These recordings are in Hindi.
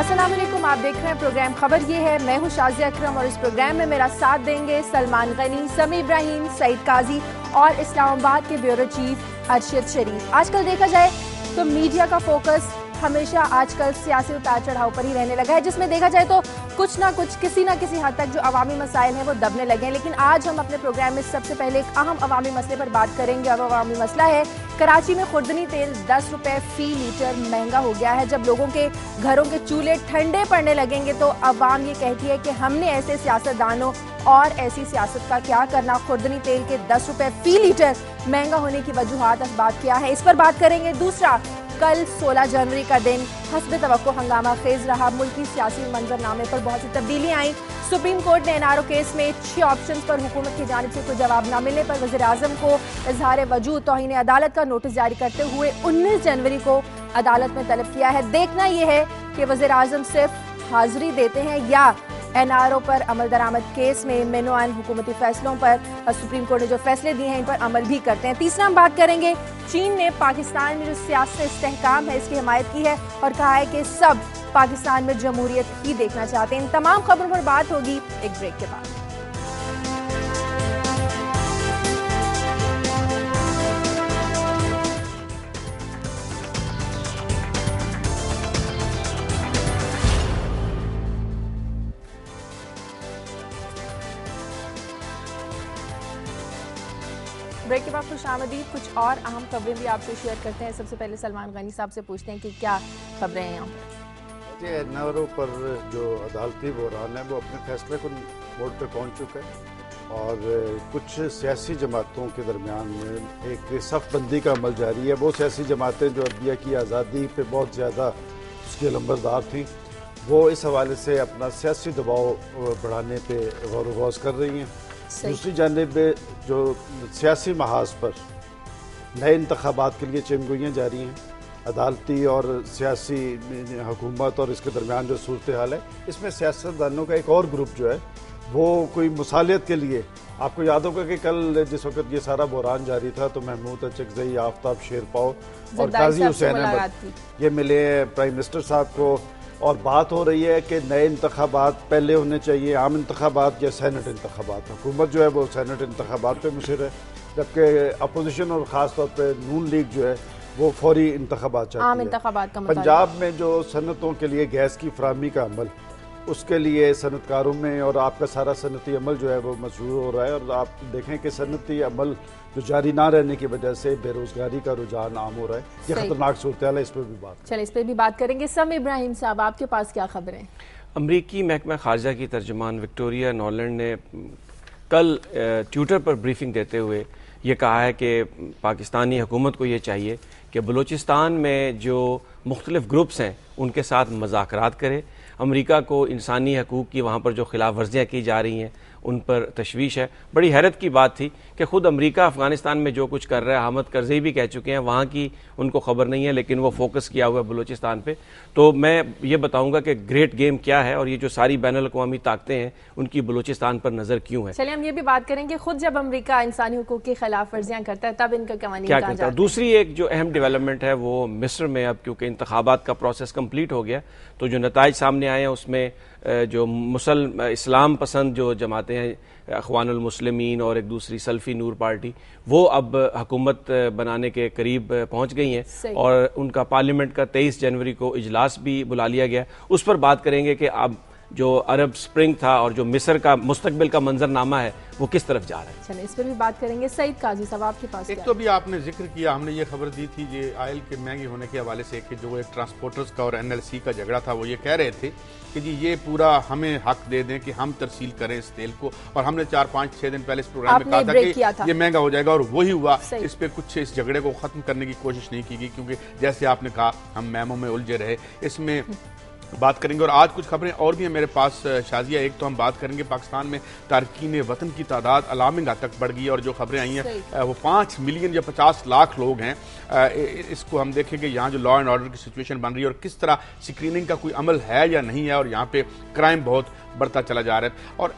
अस्सलाम वालेकुम, आप देख रहे हैं प्रोग्राम खबर ये है। मैं हूं शाजिया अकरम और इस प्रोग्राम में मेरा साथ देंगे सलमान गनी, समी इब्राहिम, सईद काजी और इस्लामाबाद के ब्यूरो चीफ अरशद शरीफ। आजकल देखा जाए तो मीडिया का फोकस हमेशा आजकल सियासी उतार चढ़ाव पर ही रहने लगा है, जिसमें देखा जाए तो कुछ ना कुछ किसी ना किसी हद तक जो अवामी मसाइल हैं वो दबने लगे हैं। लेकिन आज हम अपने प्रोग्राम में सबसे पहले एक अहम अवामी मसले पर बात करेंगे। अब अवामी मसला है कराची में खुर्दनी तेल 10 रुपए फी लीटर महंगा हो गया है। जब लोगों के घरों के चूल्हे ठंडे पड़ने लगेंगे तो अवाम ये कहती है कि हमने ऐसे सियासतदानों और ऐसी सियासत का क्या करना। खुर्दनी तेल के 10 रुपए फी लीटर महंगा होने की वजूहात असबाब क्या है, इस पर बात करेंगे। दूसरा, कल 16 जनवरी का दिन हस्ब तवक्को हंगामा खेज रहा। मुल्की सियासी मंजरनामे पर बहुत सी तब्दीलियां आई। सुप्रीम कोर्ट ने एनआरओ केस में 6 ऑप्शन पर हुकूमत की जानिब से कोई जवाब न मिलने पर वज़ीर आज़म को इजहार वजूद तौहीन अदालत का नोटिस जारी करते हुए 19 जनवरी को अदालत में तलब किया है। देखना यह है कि वज़ीर आज़म सिर्फ हाजिरी देते हैं या एनआरओ पर अमल दरामद केस में मेनुआन हुकूमती फैसलों पर सुप्रीम कोर्ट ने जो फैसले दिए हैं इन पर अमल भी करते हैं। तीसरा, हम बात करेंगे चीन ने पाकिस्तान में जो सियासी इस्तेहकाम है इसकी हिमायत की है और कहा है कि सब पाकिस्तान में जमहूरियत ही देखना चाहते हैं। इन तमाम खबरों पर बात होगी एक ब्रेक के बाद। ब्रेक के बाद खुशामदीद। कुछ और अहम खबरें भी आपसे शेयर करते हैं। सबसे पहले सलमान गनी साहब से पूछते हैं कि क्या खबरें हैं यहाँ पर। एनआरओ पर जो अदालती बहरान है वो अपने फैसले को बोर्ड पे पहुँच चुका है और कुछ सियासी जमातों के दरमियान में एक सफ़बंदी का अमल जारी है। वो सियासी जमातें जो अदलिया की आज़ादी पे बहुत ज़्यादा उसकी लंबरदार थी वो इस हवाले से अपना सियासी दबाव बढ़ाने पर गौर व गौज़ कर रही हैं। दूसरी जानिब जो सियासी महाज पर नए इंतखाबात के लिए चिमगोइयाँ जारी हैं। अदालती और सियासी हुकूमत और इसके दरमियान जो सूरत हाल है इसमें सियासतदानों का एक और ग्रुप जो है वो कोई मुसालियत के लिए, आपको याद होगा कि कल जिस वक्त ये सारा बहरान जारी था तो महमूद अचकज़ई, आफ्ताब शेरपाव और काजी हुसैन अहमद ये मिले प्राइम मिनिस्टर साहब को और बात हो रही है कि नए इंतखाबात पहले होने चाहिए, आम इंतखाबात या सेनेट इंतखाबात। हुकूमत जो है वो सेनेट इंतखाबात पे मुसर है जबकि अपोजिशन और ख़ास तौर पे नून लीग जो है वो फौरी इंतखाबात चाहती है। पंजाब में जो सनतों के लिए गैस की फराहमी का अमल उसके लिए सनतकारों में और आपका सारा सनती अमल जो है वो मशहूर हो रहा है और आप देखें कि सनती अमल जो जारी ना रहने की वजह से बेरोजगारी का रुझान आम हो रहा है। ये खतरनाक सूरत है। इस पर भी बात चलिए, इस पर भी बात करेंगे। समी इब्राहिम साहब, आपके पास क्या खबर है? अमरीकी महकमा खारजा की तर्जुमान विक्टोरिया नॉलैंड ने कल ट्विटर पर ब्रीफिंग देते हुए ये कहा है कि पाकिस्तानी हुकूमत को ये चाहिए कि बलूचिस्तान में जो मुख्तलिफ ग्रुप्स हैं उनके साथ मुज़ाकरात करे। अमेरिका को इंसानी हकूक़ की वहाँ पर जो खिलाफ वर्जियाँ की जा रही हैं उन पर तशवीश है। बड़ी हैरत की बात थी कि ख़ुद अमेरिका अफ़गानिस्तान में जो कुछ कर रहा है, हामिद करज़ई भी कह चुके हैं वहाँ की उनको खबर नहीं है लेकिन वो फोकस किया हुआ है बलूचिस्तान पे। तो मैं ये बताऊँगा कि ग्रेट गेम क्या है और ये जो सारी बैनुल अक़वामी ताकतें हैं उनकी बलूचिस्तान पर नज़र क्यों है। चलिए, हम ये भी बात करेंगे खुद जब अमेरिका इंसानी हकूक़ की खिलाफ वर्जियाँ करता है तब इनका क्या करता है। दूसरी एक जो अहम डेवलपमेंट है वो मिस्र में, अब क्योंकि इंतखाबात का प्रोसेस कम्प्लीट हो गया तो जो नताइज सामने आए हैं उसमें जो इस्लाम पसंद जो जमातें हैं अख़वानुल मुस्लिमीन और एक दूसरी सल्फ़ी नूर पार्टी वो अब हुकूमत बनाने के करीब पहुंच गई हैं और उनका पार्लियामेंट का 23 जनवरी को इजलास भी बुला लिया गया। उस पर बात करेंगे कि अब जो अरब स्प्रिंग था और जो मिस्र का मुस्तकबिल का मंजरनामा है वो किस तरफ जा रहा है। चलिए, इस पर भी बात करेंगे। सईद काजी साहब, आपके पास एक तो भी आपने जिक्र किया, हमने ये खबर दी थी ये ऑयल के महंगे होने के हवाले से कि जो एक ट्रांसपोर्टर्स का और एनएलसी का झगड़ा था वो ये कह रहे थे कि जी ये पूरा हमें हक दे दें कि हम तरसील करें इस तेल को। और हमने 4-5-6 दिन पहले इस प्रोग्राम में कहा था कि ये महंगा हो जाएगा और वही हुआ। इस पर कुछ इस झगड़े को खत्म करने की कोशिश नहीं की गई क्योंकि जैसे आपने कहा हम मैमों में उलझे रहे। इसमें बात करेंगे और आज कुछ खबरें और भी हैं मेरे पास शाजिया। एक तो हम बात करेंगे पाकिस्तान में तारकीन वतन की तादाद अलार्मिंग हद तक बढ़ गई और जो खबरें आई हैं वो 5 मिलियन या 50 लाख लोग हैं। इसको हम देखेंगे यहाँ जो लॉ एंड ऑर्डर की सिचुएशन बन रही है और किस तरह स्क्रीनिंग का कोई अमल है या नहीं है और यहाँ पे क्राइम बहुत बढ़ता चला जा रहा है। और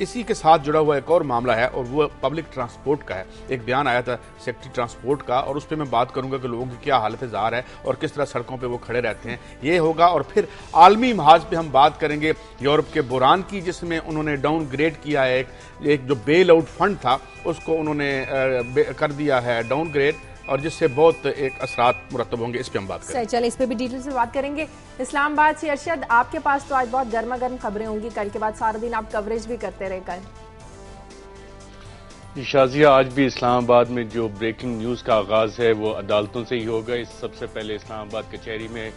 इसी के साथ जुड़ा हुआ एक और मामला है और वो पब्लिक ट्रांसपोर्ट का है। एक बयान आया था सेक्रेटरी ट्रांसपोर्ट का और उस पर मैं बात करूंगा कि लोगों की क्या हालत जार है और किस तरह सड़कों पे वो खड़े रहते हैं, ये होगा। और फिर आलमी महाज पे हम बात करेंगे यूरोप के बुरान की, जिसमें उन्होंने डाउनग्रेड किया है, एक जो बेल आउट फंड था उसको उन्होंने कर दिया है डाउनग्रेड, और जिससे बहुत एक असरात मुरतब होंगे। इस पे हम बात करेंगे। चलिए इस पे भी डिटेल से बात करेंगे। इस्लामाबाद से अरशद, आपके पास तो आज बहुत गर्मा गर्म खबरें होंगी, कल के बाद सारा दिन आप कवरेज भी करते रहे कल। शाजिया, आज भी इस्लामाबाद में जो ब्रेकिंग न्यूज़ का आगाज़ है वो अदालतों से ही होगा। इस सबसे पहले इस्लामाबाद कचहरी में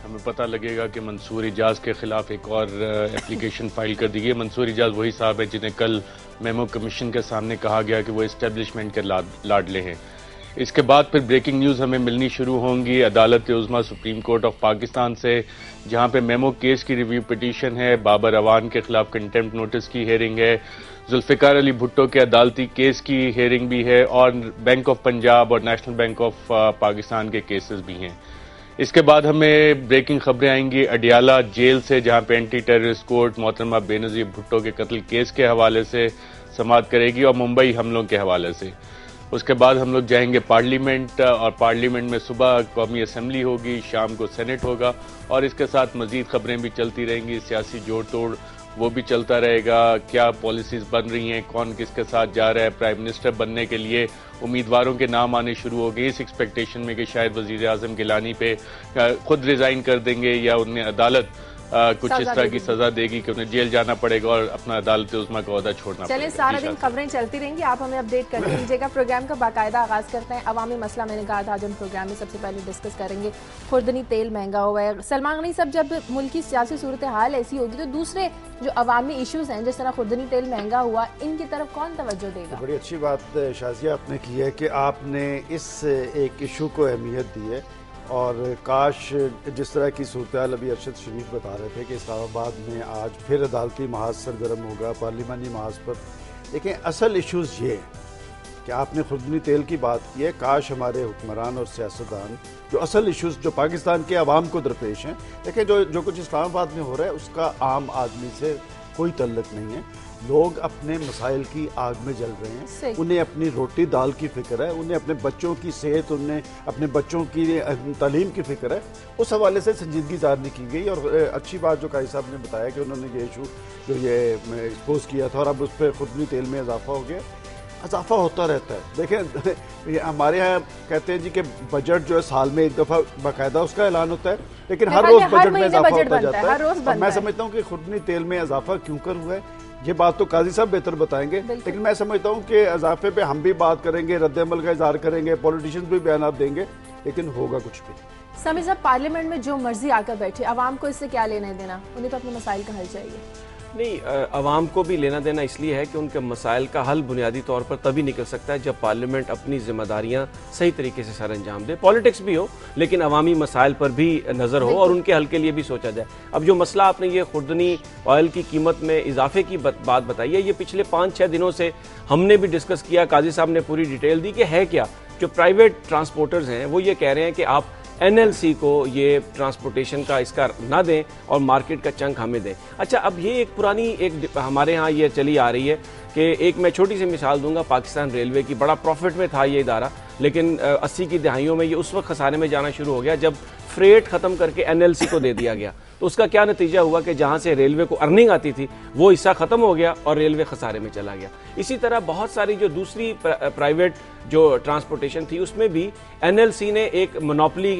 हमें पता लगेगा कि मंसूर इजाज़ के खिलाफ एक और एप्लीकेशन फाइल कर दी गई है। मंसूर इजाज़ वही साहब है जिन्हें कल मेमो कमीशन के सामने कहा गया कि वो इस्टेब्लिशमेंट के लाडले हैं। इसके बाद फिर ब्रेकिंग न्यूज़ हमें मिलनी शुरू होंगी अदालत उज़्मा सुप्रीम कोर्ट ऑफ पाकिस्तान से, जहां पे मेमो केस की रिव्यू पिटीशन है, बाबर अवान के खिलाफ कंटेम्प्ट नोटिस की हेयरिंग है, जुल्फ़िकार अली भुट्टो के अदालती केस की हेयरिंग भी है, और बैंक ऑफ पंजाब और नेशनल बैंक ऑफ पाकिस्तान के केसेस भी हैं। इसके बाद हमें ब्रेकिंग खबरें आएंगी अडियाला जेल से, जहां पे एंटी टेररिस्ट कोर्ट मोहतरमा बेनज़ीर भुट्टो के कत्ल केस के हवाले से समाअत करेगी और मुंबई हमलों के हवाले से। उसके बाद हम लोग जाएंगे पार्लियामेंट, और पार्लियामेंट में सुबह कौमी असम्बली होगी, शाम को सेनेट होगा, और इसके साथ मजीद खबरें भी चलती रहेंगी। सियासी जोड़ तोड़ वो भी चलता रहेगा, क्या पॉलिसीज बन रही हैं, कौन किसके साथ जा रहा है, प्राइम मिनिस्टर बनने के लिए उम्मीदवारों के नाम आने शुरू हो गए, इस एक्सपेक्टेशन में कि शायद वजीर आजम गिलानी पे खुद रिजाइन कर देंगे या उन्हें अदालत कुछ इस तरह की सजा देगी कि उन्हें जेल जाना पड़ेगा और अपना अदालत उज़्मा का ओहदा छोड़ना पड़ेगा। चलिए सारा दिन खबरें चलती रहेंगी, आप हमें अपडेट करते रहिएगा। प्रोग्राम का बाकायदा आगाज करते हैं। अवामी मसला मैंने कहा था आज हम प्रोग्राम में सबसे पहले डिस्कस करेंगे। खुर्दनी तेल महंगा हुआ है। सलमान गनी साहब, जब मुल्क की सियासी सूरत हाल ऐसी होगी तो दूसरे जो अवामी इशूज हैं जिस तरह खुर्दनी तेल महंगा हुआ, इनकी तरफ कौन तवज्जो देगा? बड़ी अच्छी बात शाजिया आपने की है कि आपने इस एक इशू को अहमियत दी है, और काश जिस तरह की सूरत हाल अभी अरशद शरीफ बता रहे थे कि इस्लामाबाद में आज फिर अदालती महाज सरगर्म होगा, पार्लिमानी महाज पर। लेकिन असल इशूज़ ये कि आपने खुर्दनी तेल की बात की है, काश हमारे हुक्मरान और सियासतदान जो असल इशूज़ जो पाकिस्तान के अवाम को दरपेश हैं, देखिए जो कुछ इस्लामाबाद में हो रहा है उसका आम आदमी से कोई तल्लुक नहीं है। लोग अपने मसाइल की आग में जल रहे हैं, उन्हें अपनी रोटी दाल की फिक्र है, उन्हें अपने बच्चों की सेहत, उन्हें अपने बच्चों की तालीम की फिक्र है। उस हवाले से संजीदगी जार नहीं की गई। और अच्छी बात जो काजी साहब ने बताया कि उन्होंने ये इशू जो ये एक्सपोज किया था और अब उस पर खुर्दनी तेल में इजाफा हो गया। इजाफा होता रहता है। देखें हमारे यहाँ कहते हैं जी कि बजट जो है साल में एक दफ़ा बाकायदा उसका ऐलान होता है, लेकिन हर रोज़ बजट में इजाफा होता जाता है। मैं समझता हूँ कि खुर्दनी तेल में इजाफा क्यों कर हुआ है ये बात तो काजी साहब बेहतर बताएंगे, लेकिन मैं समझता हूँ कि इजाफे पे हम भी बात करेंगे, रद्द-ए-अमल का इजहार करेंगे, पॉलिटिशियंस भी बयान देंगे, लेकिन होगा कुछ भी। समीर साहब, पार्लियामेंट में जो मर्जी आकर बैठे, अवाम को इससे क्या लेना देना? उन्हें तो अपने मसाइल का हल चाहिए। नहीं, अवाम को भी लेना देना इसलिए है कि उनके मसाइल का हल बुनियादी तौर पर तभी निकल सकता है जब पार्लियामेंट अपनी जिम्मेदारियां सही तरीके से सर अंजाम दे। पॉलिटिक्स भी हो लेकिन अवामी मसाइल पर भी नज़र हो और उनके हल के लिए भी सोचा जाए। अब जो मसला आपने ये खुर्दनी ऑयल की कीमत में इजाफे की बात बताई है, ये पिछले 5-6 दिनों से हमने भी डिस्कस किया, काजी साहब ने पूरी डिटेल दी कि है क्या। जो प्राइवेट ट्रांसपोर्टर्स हैं वो ये कह रहे हैं कि आप NLC को ये ट्रांसपोर्टेशन का इसका ना दें और मार्केट का चंक हमें दें। अच्छा, अब ये एक पुरानी एक हमारे यहाँ ये चली आ रही है कि एक मैं छोटी सी मिसाल दूंगा, पाकिस्तान रेलवे की। बड़ा प्रॉफिट में था ये इदारा, लेकिन 80 की दहाइयों में ये उस वक्त खसारे में जाना शुरू हो गया जब फ्रेट ख़त्म करके NLC को दे दिया गया। तो उसका क्या नतीजा हुआ कि जहाँ से रेलवे को अर्निंग आती थी वो हिस्सा ख़त्म हो गया और रेलवे खसारे में चला गया। इसी तरह बहुत सारी जो दूसरी प्राइवेट जो ट्रांसपोर्टेशन थी उसमें भी NLC ने एक मोनोपोली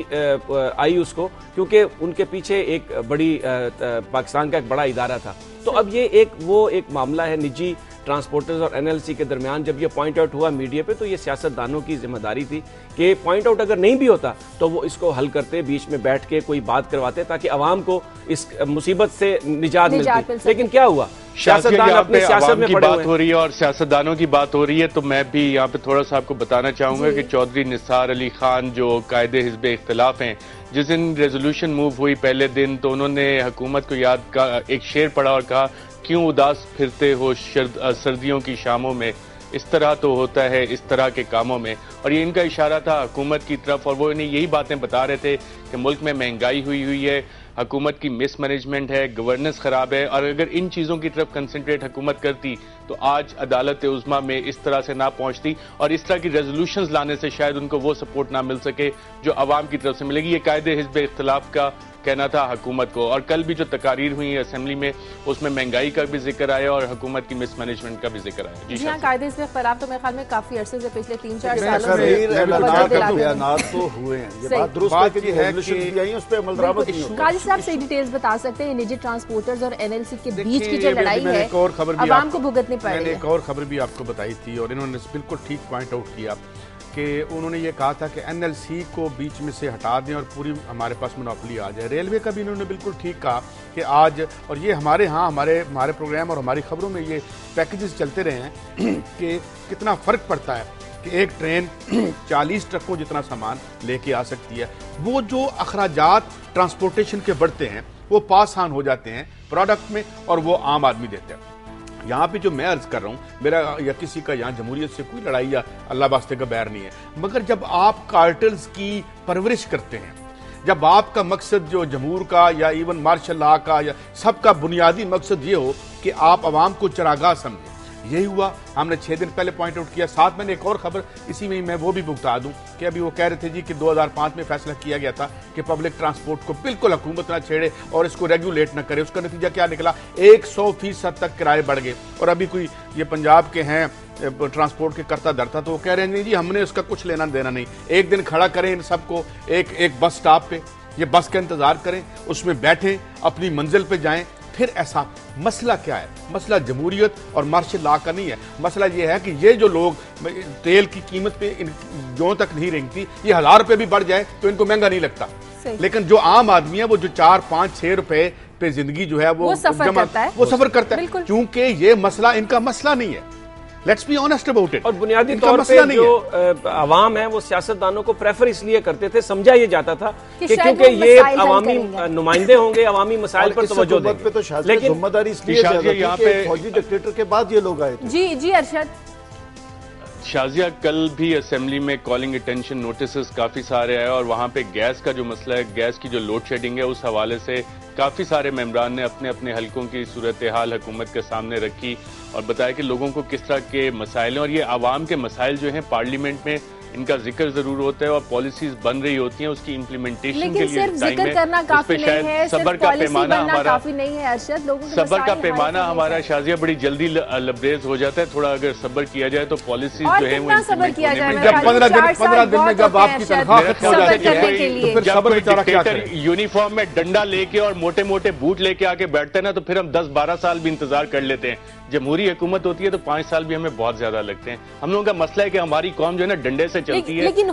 आई उसको, क्योंकि उनके पीछे एक बड़ी पाकिस्तान का एक बड़ा इदारा था। तो अब ये एक मामला है निजी ट्रांसपोर्टर्स और NLC के दरमियान। जब ये पॉइंट आउट हुआ मीडिया पे तो ये सियासतदानों की जिम्मेदारी थी कि पॉइंट आउट अगर नहीं भी होता तो वो इसको हल करते, बीच में बैठ के कोई बात करवाते ताकि आवाम को इस मुसीबत से निजात मिलती। लेकिन क्या हुआ, सियासतदान अपने सियासत में पड़े हुए हैं। हो रही है और सियासतदानों की बात हो रही है, तो मैं भी यहाँ पे थोड़ा सा आपको बताना चाहूंगा कि चौधरी निसार अली खान जो कायदे हिज़्ब इख्तिलाफ हैं, जिस दिन रेजोल्यूशन मूव हुई पहले दिन, तो उन्होंने हुकूमत को याद का एक शेर पढ़ा और कहा, क्यों उदास फिरते हो सर्दियों की शामों में, इस तरह तो होता है इस तरह के कामों में। और ये इनका इशारा था हुकूमत की तरफ, और वो इन्हें यही बातें बता रहे थे कि मुल्क में महंगाई हुई है, हुकूमत की मिसमैनेजमेंट है, गवर्नेंस खराब है, और अगर इन चीज़ों की तरफ कंसंट्रेट हुकूमत करती तो आज अदालत उज़्मा में इस तरह से ना पहुंचती और इस तरह की रेजोल्यूशंस लाने से शायद उनको वो सपोर्ट ना मिल सके जो अवाम की तरफ से मिलेगी। ये कायदे हिज़्ब इख्तिलाफ का कहना था हुकूमत को। और कल भी जो तकारीर हुई असेंबली में उसमें महंगाई का भी जिक्र आया और हुकूमत की मिसमैनेजमेंट का भी जिक्र आया। जी हाँ, कायदे हिज़्ब इख्तिलाफ तो मेरे ख्याल में काफी अरसे से पिछले 3-4 सालों से बयानात तो हुए हैं, ये बात दुरुस्त है कि रेजोल्यूशन भी आई है, उस पे अमल दरामद नहीं हुआ। काजी साहब सही डिटेल्स बता सकते हैं निजी ट्रांसपोर्टर्स और एनएलसी के बीच की जो लड़ाई है अवाम को भुगतनी पड़ रही है? मैंने एक और खबर भी आपको बताई थी और इन्होंने बिल्कुल ठीक पॉइंट आउट किया कि उन्होंने ये कहा था कि एनएलसी को बीच में से हटा दें और पूरी हमारे पास मोनोपोली आ जाए। रेलवे का भी इन्होंने बिल्कुल ठीक कहा कि आज, और ये हमारे यहाँ हमारे प्रोग्राम और हमारी खबरों में ये पैकेजेस चलते रहे हैं कि कितना फ़र्क पड़ता है कि एक ट्रेन 40 ट्रकों जितना सामान लेके आ सकती है। वो जो अखराजात ट्रांसपोर्टेशन के बढ़ते हैं वो पास ऑन हो जाते हैं प्रोडक्ट में और वो आम आदमी देते हैं। यहाँ पे जो मैं अर्ज कर रहा हूँ, मेरा या किसी का यहाँ जमहूरियत से कोई लड़ाई या अल्लाह वास्ते का बैर नहीं है, मगर जब आप कार्टल्स की परवरिश करते हैं, जब आपका मकसद जो जमहूर का या इवन मार्शल लॉ का या सबका बुनियादी मकसद ये हो कि आप आवाम को चरागाह समझें, यही हुआ। हमने 6 दिन पहले पॉइंट आउट किया। साथ मैंने एक और खबर इसी में मैं वो भी भुगता दूं कि अभी वो कह रहे थे जी कि 2005 में फैसला किया गया था कि पब्लिक ट्रांसपोर्ट को बिल्कुल हुकूमत ना छेड़े और इसको रेगुलेट ना करे। उसका नतीजा क्या निकला? 100% तक किराए बढ़ गए। और अभी कोई ये पंजाब के हैं ट्रांसपोर्ट के करता धरता, तो वो कह रहे हैं नहीं जी हमने उसका कुछ लेना देना नहीं, एक दिन खड़ा करें इन सबको एक बस स्टॉप पे, ये बस का इंतजार करें, उसमें बैठें, अपनी मंजिल पे जाएं, फिर ऐसा। मसला क्या है? मसला जमहूरियत और मार्शल लॉ का नहीं है। मसला ये है कि ये जो लोग तेल की कीमत पे जो तक नहीं रेंगती, ये 1000 रुपए भी बढ़ जाए तो इनको महंगा नहीं लगता, लेकिन जो आम आदमी है वो जो 4, 5, 6 रुपए पे जिंदगी जो है वो सफर करता है, क्योंकि ये मसला इनका मसला नहीं है। Let's be honest about it. और बुनियादी तौर पे जो अवाम है वो सियासतदानों को प्रेफर इसलिए करते थे, समझा ये जाता था कि क्योंकि ये अवामी नुमाइंदे होंगे, अवामी मसाइल पर तवज्जो देंगे। लेकिन जिम्मेदारी इसलिए यहाँ पे फौजी डिक्टेटर के बाद ये लोग आए थे। जी अरशद। शाजिया, कल भी असेंबली में कॉलिंग अटेंशन नोटिस काफी सारे आए और वहां पे गैस का जो मसला है, गैस की जो लोड शेडिंग है, उस हवाले से काफी सारे मेंबरान ने अपने अपने हलकों की सूरत हाल हुकूमत के सामने रखी और बताया कि लोगों को किस तरह के मसाइल हैं। और ये आवाम के मसाइल जो हैं पार्लियामेंट में इनका जिक्र जरूर होता है और पॉलिसीज बन रही होती हैं, उसकी इम्प्लीमेंटेशन के लिए जिक्र करना काफी नहीं है, सबर का पैमाना हमारा काफी नहीं है अरशद। लोगों के सबर का पैमाना हमारा शाजिया बड़ी जल्दी लबरेज हो जाता है। थोड़ा अगर सबर किया जाए तो पॉलिसीज जो है वो सबर किया जाए। जब 15 दिन में जब आपकी तनख्वाह खत्म हो जाती है तो फिर सबर बेचारा क्या करे? यूनिफॉर्म में डंडा लेके और मोटे मोटे बूट लेके आके बैठते हैं ना, तो फिर हम 10-12 साल भी इंतजार कर लेते हैं। जमहूरी हुकूमत होती है तो 5 साल भी हमें बहुत ज्यादा लगते हैं। हम लोगों का मसला है कि हमारी कौम जो है ना डंडे से चलती है, लेकिन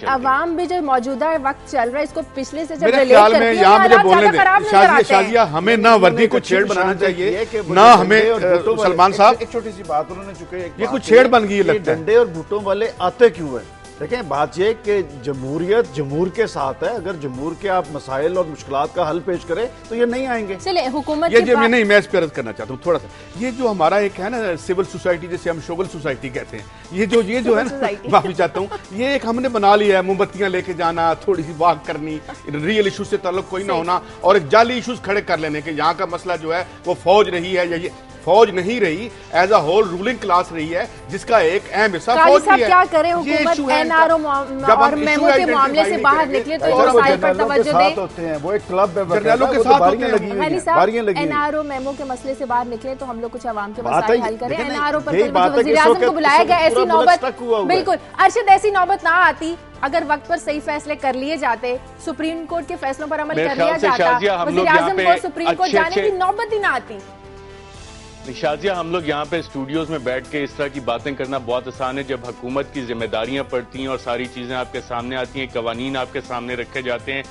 अवाम भी जो मौजूदा वक्त चल रहा है इसको पिछले से मेरे ख्याल में यहाँ मुझे बोलने दें शाजिया, हमें ना वर्दी को छेड़ बनाना चाहिए ना हमें सलमान साहब। एक छोटी सी बात उन्होंने चुके, ये कुछ छेड़ बन गई है। डंडे और भुट्टों वाले आते क्यों है? देखें, बात यह कि जमहूरियत जमहूर के साथ है। अगर जमहूर के आप मसाइल और मुश्किलात का हल पेश करें तो ये नहीं आएंगे। चले हुकूमत ये जो नहीं, मैं इस पर अर्ज करना चाहता हूँ थोड़ा सा। ये जो हमारा एक है ना सिविल सोसाइटी, जैसे हम शोगल सोसाइटी कहते हैं, ये जो है ना, माफी चाहता हूँ, ये एक हमने बना लिया है। मोमबत्तियां लेके जाना, थोड़ी सी वॉक करनी, रियल इशू से ताल्लुक कोई ना होना और एक जाली इशूज खड़े कर लेने के यहाँ का मसला जो है वो फौज रही है या ये फौज नहीं रही, as a whole ruling class रही है जिसका एक अहम हिस्सा फौज भी है। क्या करे हुकूमत एनआरओ और मेमो के मामले से बाहर निकले तो मसाइल पर तवज्जो दे। वो एक क्लब है, जनरलों के साथ होते हैं। एनआरओ मेमो के मसले से बाहर निकले तो हम लोग कुछ आवाम के मसाइल हल करें। एनआरओ पर वज़ीर आज़म को बुलाया गया, ऐसी नौबत बिल्कुल अरशद ऐसी नौबत ना आती अगर वक्त पर सही फैसले कर लिए जाते, सुप्रीम कोर्ट के फैसलों पर अमल कर लिया जाता, वज़ीर आज़म को सुप्रीम कोर्ट जाने की नौबत ही ना आती। शाजिया, हम लोग यहाँ पे स्टूडियोज में बैठ के इस तरह की बातें करना बहुत आसान है। जब हुकूमत की जिम्मेदारियां पड़ती हैं और सारी चीजें आपके सामने आती हैं, कवानीन आपके सामने रखे जाते हैं,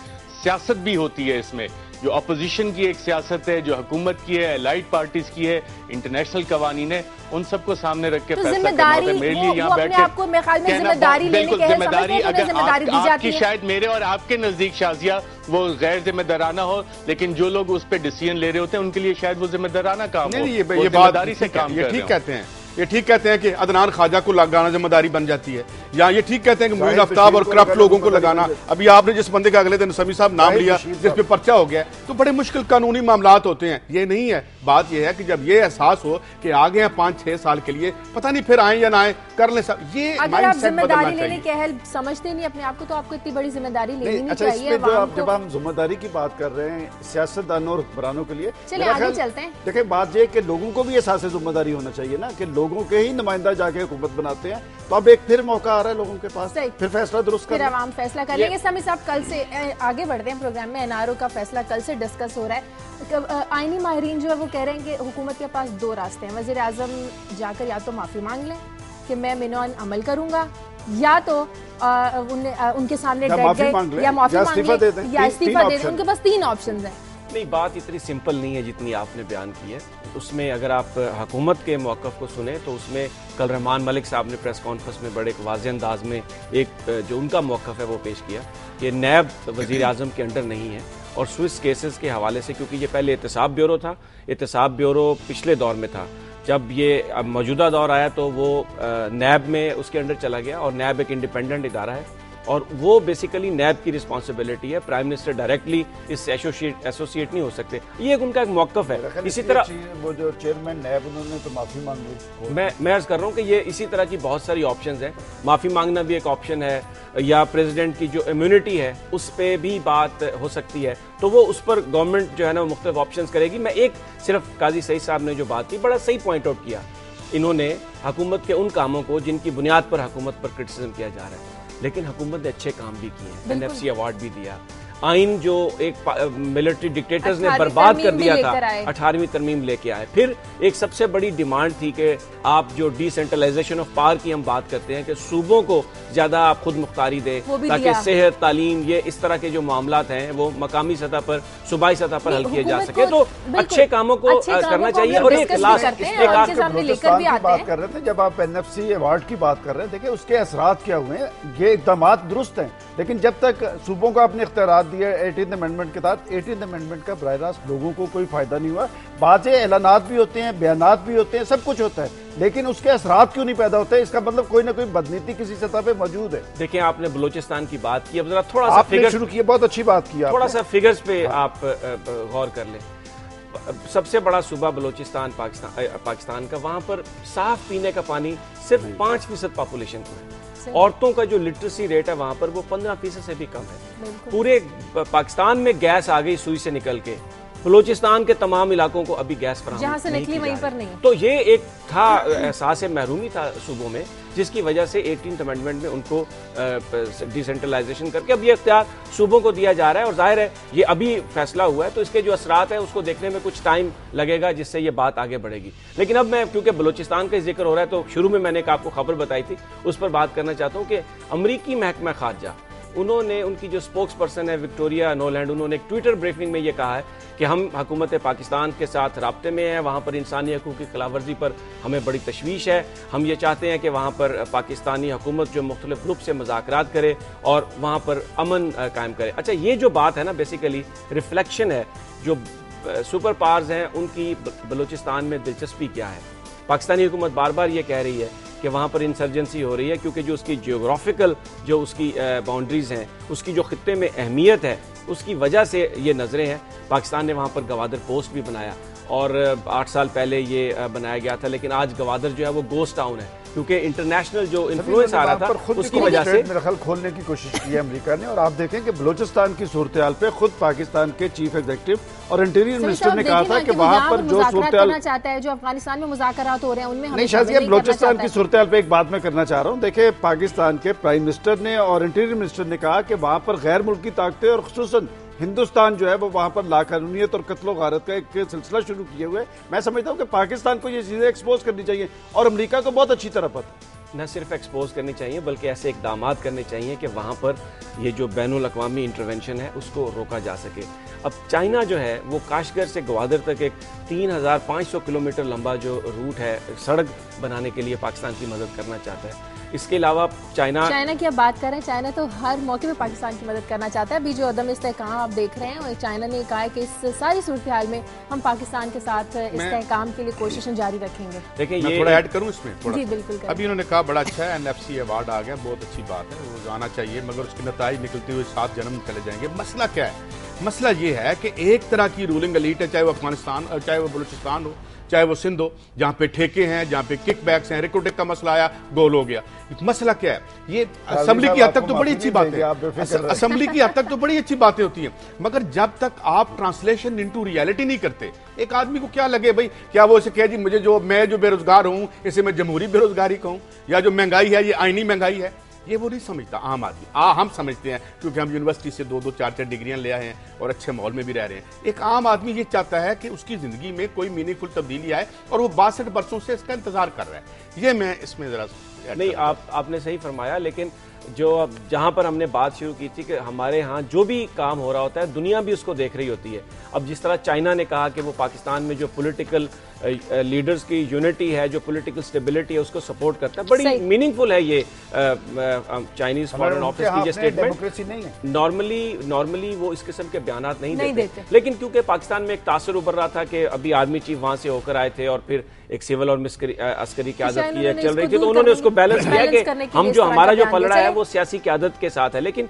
सियासत भी होती है इसमें, जो अपोजिशन की एक सियासत है, जो हुकूमत की है, एलाइड पार्टीज की है, इंटरनेशनल कवानीन है, उन सबको सामने रख के फैसला करना होता है। मेरे लिए यहाँ बैठ के जिम्मेदारी अगर आपकी शायद मेरे और आपके नजदीक शाजिया वो गैर जिम्मेदाराना हो, लेकिन जो लोग उस पर डिसीजन ले रहे होते हैं उनके लिए शायद वो जिम्मेदाराना काम हो। ये बात से काम ये ठीक कहते हैं, ये ठीक कहते हैं कि अदनान ख्वाजा को लगाना जिम्मेदारी बन जाती है, या ये ठीक कहते हैं कि मुइन आफ्ताब और करप्ट लोगों को लगाना। अभी आपने जिस बंदे का अगले दिन समी साहब नाम लिया जिस पे पर्चा हो गया, तो बड़े मुश्किल कानूनी मामलात होते हैं। ये नहीं है, बात ये है कि जब ये एहसास हो कि आ गए हैं 5-6 साल के लिए, पता नहीं फिर आए या ना आए, कर ले सब, ये अगर आप जिम्मेदारी लेने के अहल समझते नहीं अपने आप को, तो आपको इतनी बड़ी जिम्मेदारी लेनी नहीं अच्छा, चाहिए। जब हम जिम्मेदारी की बात कर रहे हैं सियासतदानों और हुक्मरानों के लिए, चलिए आगे चलते हैं। देखिए बात ये कि लोगों को भी एहसास जिम्मेदारी होना चाहिए ना, कि लोगों के ही नुमाइंदा जाके हुकूमत बनाते हैं, तो अब एक फिर मौका आ रहा है लोगों के पास, फिर फैसला दुरुस्त फिर आवाम फैसला कर लेंगे। समी साहब, कल से आगे बढ़ते हैं प्रोग्राम में। एनआरओ का फैसला कल से डिस्कस हो रहा है। आईनी माहिरीन जो है वो कह रहे हैं कि हुकूमत के पास 2 रास्ते हैं। वज़ीर आज़म जाकर या तो माफी मांग लें कि मैं मिनोन अमल करूंगा, या तो उनके सामने डट गए, या माफी मांग लें या इस्तीफा दे दें। उनके पास 3 ऑप्शन हैं। नहीं, बात इतनी सिंपल नहीं है जितनी आपने बयान की है। उसमें अगर आप हुकूमत के मौक़िफ़ को सुने तो उसमें कल रहमान मलिक साहब ने प्रेस कॉन्फ्रेंस में बड़े वाज़ेह अंदाज में एक जो उनका मौक़िफ़ है वो पेश किया कि नैब वज़ीर आज़म के अंडर नहीं है, और स्विस केसेस के हवाले से, क्योंकि ये पहले एहतसाब ब्यूरो था, एहतसाब ब्यूरो पिछले दौर में था, जब ये अब मौजूदा दौर आया तो वो नैब में उसके अंडर चला गया, और नैब एक इंडिपेंडेंट इदारा है और वो बेसिकली नैब की रिस्पॉन्सिबिलिटी है। प्राइम मिनिस्टर डायरेक्टली इससे एसोसिएट नहीं हो सकते, ये उनका एक मौक़िफ़ है। इसी तरह वो जो चेयरमैन नैब, उन्होंने तो माफी मांग ली। मैं अर्ज कर रहा हूँ कि ये इसी तरह की बहुत सारी ऑप्शंस हैं। माफ़ी मांगना भी एक ऑप्शन है, या प्रेसिडेंट की जो इम्यूनिटी है उस पर भी बात हो सकती है, तो वो उस पर गवर्नमेंट जो है ना वो मुख्तलिफ ऑप्शंस करेगी। मैं एक सिर्फ काजी सईद साहब ने जो बात की, बड़ा सही पॉइंट आउट किया। इन्होंने हुकूमत के उन कामों को जिनकी बुनियाद पर हुकूमत पर क्रिटिसिज्म किया जा रहा है, लेकिन हुकूमत ने अच्छे काम भी किए हैं, एनएफसी अवार्ड भी दिया। आइन जो एक मिलिट्री डिक्टेटर्स ने बर्बाद कर दिया था, 18वीं तरमीम लेके आए। फिर एक सबसे बड़ी डिमांड थी कि आप जो डिसेंट्रलाइजेशन ऑफ पावर की हम बात करते हैं कि सूबों को ज्यादा आप खुद मुख्तारी दें, ताकि सेहत, तालीम, ये इस तरह के जो मामलात हैं वो मकामी सतह पर, सूबाई सतह पर हल किए जा सके। तो अच्छे कामों को करना चाहिए। और एक लास्ट बात कर रहे थे, जब आप एनएफसी अवार्ड की बात कर रहे हैं, देखिए उसके असरात क्या हुए हैं। ये इक़दाम दुरुस्त हैं, लेकिन जब तक सूबों को अपने इख्तियारात दिए 18th अमेंडमेंट के तहत, 18th अमेंडमेंट का बराह रास्त लोगों को कोई फायदा नहीं हुआ। बाज़ ऐलानात भी होते हैं, बयानात भी होते हैं, सब कुछ होता है, लेकिन उसके असरात क्यों नहीं पैदा होते? इसका मतलब कोई ना कोई बदनीति किसी सतह पे मौजूद है। देखिए, आपने बलूचिस्तान की बात की, अब जरा थोड़ा सा फिगर शुरू किया, बहुत अच्छी बात की, थोड़ा सा फिगर्स पे आप गौर कर लें। सबसे बड़ा सूबा बलूचिस्तान पाकिस्तान का, वहां पर साफ पीने का पानी सिर्फ 5% पॉपुलेशन को है। औरतों का जो लिटरेसी रेट है वहां पर वो 15% से भी कम है। पूरे पाकिस्तान में गैस आ गई सुई से निकल के, बलूचिस्तान के तमाम इलाकों को अभी गैस फराहम जहां से निकली वहीं पर नहीं। तो ये एक था एहसास महरूमी था सूबों में, जिसकी वजह से 18th अमेंडमेंट में उनको डिसेंट्रलाइजेशन करके अब ये इख्तियार सूबों को दिया जा रहा है। और जाहिर है ये अभी फैसला हुआ है, तो इसके जो असरात है उसको देखने में कुछ टाइम लगेगा, जिससे ये बात आगे बढ़ेगी। लेकिन अब मैं, क्योंकि बलूचिस्तान का जिक्र हो रहा है, तो शुरू में मैंने एक आपको खबर बताई थी, उस पर बात करना चाहता हूँ कि अमरीकी महकमा खारजा, उन्होंने, उनकी जो स्पोक्स पर्सन है विक्टोरिया नोलैंड, उन्होंने एक ट्विटर ब्रीफिंग में ये कहा है कि हम हुकूमत पाकिस्तान के साथ राब्ते में हैं, वहाँ पर इंसानी हकूक़ की खिलाफवर्जी पर हमें बड़ी तशवीश है। हम ये चाहते हैं कि वहाँ पर पाकिस्तानी हुकूमत जो मुख्तलिफ ग्रुप से मुज़ाकरात करे और वहाँ पर अमन कायम करे। अच्छा, ये जो बात है ना, बेसिकली रिफ्लेक्शन है जो सुपर पावर्स हैं उनकी बलूचिस्तान में दिलचस्पी क्या है। पाकिस्तानी हुकूमत बार बार ये कह रही है कि वहाँ पर इंसर्जेंसी हो रही है, क्योंकि जो उसकी जियोग्राफिकल जो उसकी बाउंड्रीज़ हैं, उसकी जो खित्ते में अहमियत है, उसकी वजह से ये नज़रें हैं। पाकिस्तान ने वहाँ पर गवादर पोस्ट भी बनाया, और 8 साल पहले ये बनाया गया था, लेकिन आज गवादर जो है वो गोस्ट टाउन है, क्योंकि इंटरनेशनल जो इन्फ्लुएंस आ रहा था उसकी वजह से मेरा ख्याल खोलने की कोशिश की है अमेरिका ने। और आप देखें कि बलूचिस्तान की सूरत हाल पे खुद पाकिस्तान के चीफ एग्जीक्यूटिव और इंटीरियर मिनिस्टर ने कहा था कि वहाँ पर जो सूरत हाल चाहता है, जो अफगानिस्तान में मुज़ाकरात हो रहे हैं, उनमें नहीं, शायद बलूचिस्तान की सूरत हाल पे एक बात मैं करना चाह रहा हूँ। देखिए, पाकिस्तान के प्राइम मिनिस्टर ने और इंटीरियर मिनिस्टर ने कहा कि वहाँ पर गैर मुल्की ताकतें और खुसूसन हिंदुस्तान जो है वो वहाँ पर लाकानूनियत और कत्लो गारत का एक सिलसिला शुरू किए हुए। मैं समझता हूँ कि पाकिस्तान को ये चीज़ें एक्सपोज करनी चाहिए, और अमेरिका को बहुत अच्छी तरह पता न सिर्फ एक्सपोज करनी चाहिए बल्कि ऐसे इकदाम करने चाहिए कि वहाँ पर ये जो बैनुल अक़वामी इंटरवेंशन है उसको रोका जा सके। अब चाइना जो है वो काशगर से ग्वादर तक एक 3500 किलोमीटर लंबा जो रूट है, सड़क बनाने के लिए पाकिस्तान की मदद करना चाहता है, इसके अलावा चाइना की आप बात कर रहे हैं, चाइना तो हर मौके पे पाकिस्तान की मदद करना चाहता है। अभी जो अदम इस्तेहकाम आप देख रहे हैं, और चाइना ने कहा है कि इस सारी सूरत हाल में हम पाकिस्तान के साथ इस्तेहकाम के लिए कोशिशें जारी रखेंगे। देखिए मैं थोड़ा ऐड करूं इसमें थोड़ा। जी बिल्कुल। अभी उन्होंने कहा बड़ा अच्छा है, NFC अवार्ड आ गया, बहुत अच्छी बात है, वो आना चाहिए, मगर उसके नताइज निकलते हुए 7 जन्म चले जाएंगे। मसला क्या है? मसला ये है कि एक तरह की रूलिंग एलीट है, चाहे वो अफगानिस्तान, चाहे वो बलूचिस्तान हो, चाहे वो सिंध हो, जहां पे ठेके हैं, जहां पे किक बैक्स हैं, रिक्रूटिंग का मसला आया, गोल हो गया। मसला क्या है? ये असेंबली की हद तक तो बड़ी अच्छी बात है, असेंबली की हद तक तो बड़ी अच्छी बातें होती हैं, मगर जब तक आप ट्रांसलेशन इनटू रियलिटी नहीं करते, एक आदमी को क्या लगे भाई, क्या वो इसे कहे जी मैं जो बेरोजगार हूं इसे मैं जमहूरी बेरोजगारी कहूं, या जो महंगाई है ये आईनी महंगाई है, ये वो नहीं समझता आम आदमी। हम समझते हैं क्योंकि हम यूनिवर्सिटी से 2-2, 4-4 डिग्रियां ले आए हैं और अच्छे माहौल में भी रह रहे हैं। एक आम आदमी ये चाहता है कि उसकी जिंदगी में कोई मीनिंगफुल तब्दीली आए, और वो 62 बरसों से इसका इंतजार कर रहा है। ये मैं इसमें जरा नहीं, आपने सही फरमाया, लेकिन जो अब जहाँ पर हमने बात शुरू की थी कि हमारे यहाँ जो भी काम हो रहा होता है दुनिया भी उसको देख रही होती है। अब जिस तरह चाइना ने कहा कि वो पाकिस्तान में जो पॉलिटिकल लीडर्स की यूनिटी है, जो पॉलिटिकल स्टेबिलिटी है, उसको सपोर्ट करता है। बड़ी मीनिंगफुल है ये चाइनीज फॉरेन ऑफिस की ये स्टेटमेंट। नॉर्मली वो इस किस्म के बयानात नहीं देते, लेकिन क्योंकि पाकिस्तान में एक तासर उभर रहा था कि अभी आर्मी चीफ वहां से होकर आए थे और फिर एक सिविल और अस्करी क़यादत की चल रही थी, तो उन्होंने उसको बैलेंस किया कि हम जो हमारा जो पलड़ा है वो सियासी क़यादत के साथ है। लेकिन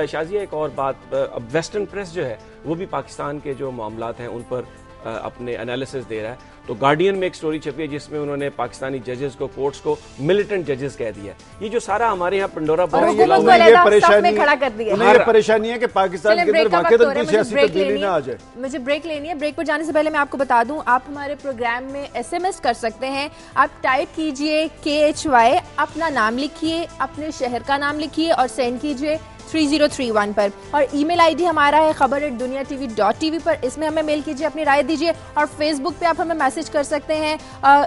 शाजिया एक और बात, अब वेस्टर्न प्रेस जो है वो भी पाकिस्तान के जो मामलात हैं उन पर अपने एनालिसिस दे रहा है। तो गार्डियन में एक स्टोरी छपी है जिसमें उन्होंने पाकिस्तानी जजेस को, कोर्ट्स को मिलिटेंट जजेस कह दिया। ये जो सारा हमारे यहाँ पंडोरा ये परेशानी है कि पाकिस्तान के अंदर वाकई कोई सियासी तब्दीली ना आ जाए। मुझे ब्रेक लेनी है। ब्रेक पर जाने से पहले मैं आपको बता दूं, आप हमारे प्रोग्राम में SMS कर सकते हैं। आप टाइप कीजिए KHY, अपना नाम लिखिए, अपने शहर का नाम लिखिए और सेंड कीजिए 3031 पर। और ईमेल ID हमारा है खबर@duniatv.tv पर, इसमें हमें मेल कीजिए, अपनी राय दीजिए। और फेसबुक पे आप हमें मैसेज कर सकते हैं,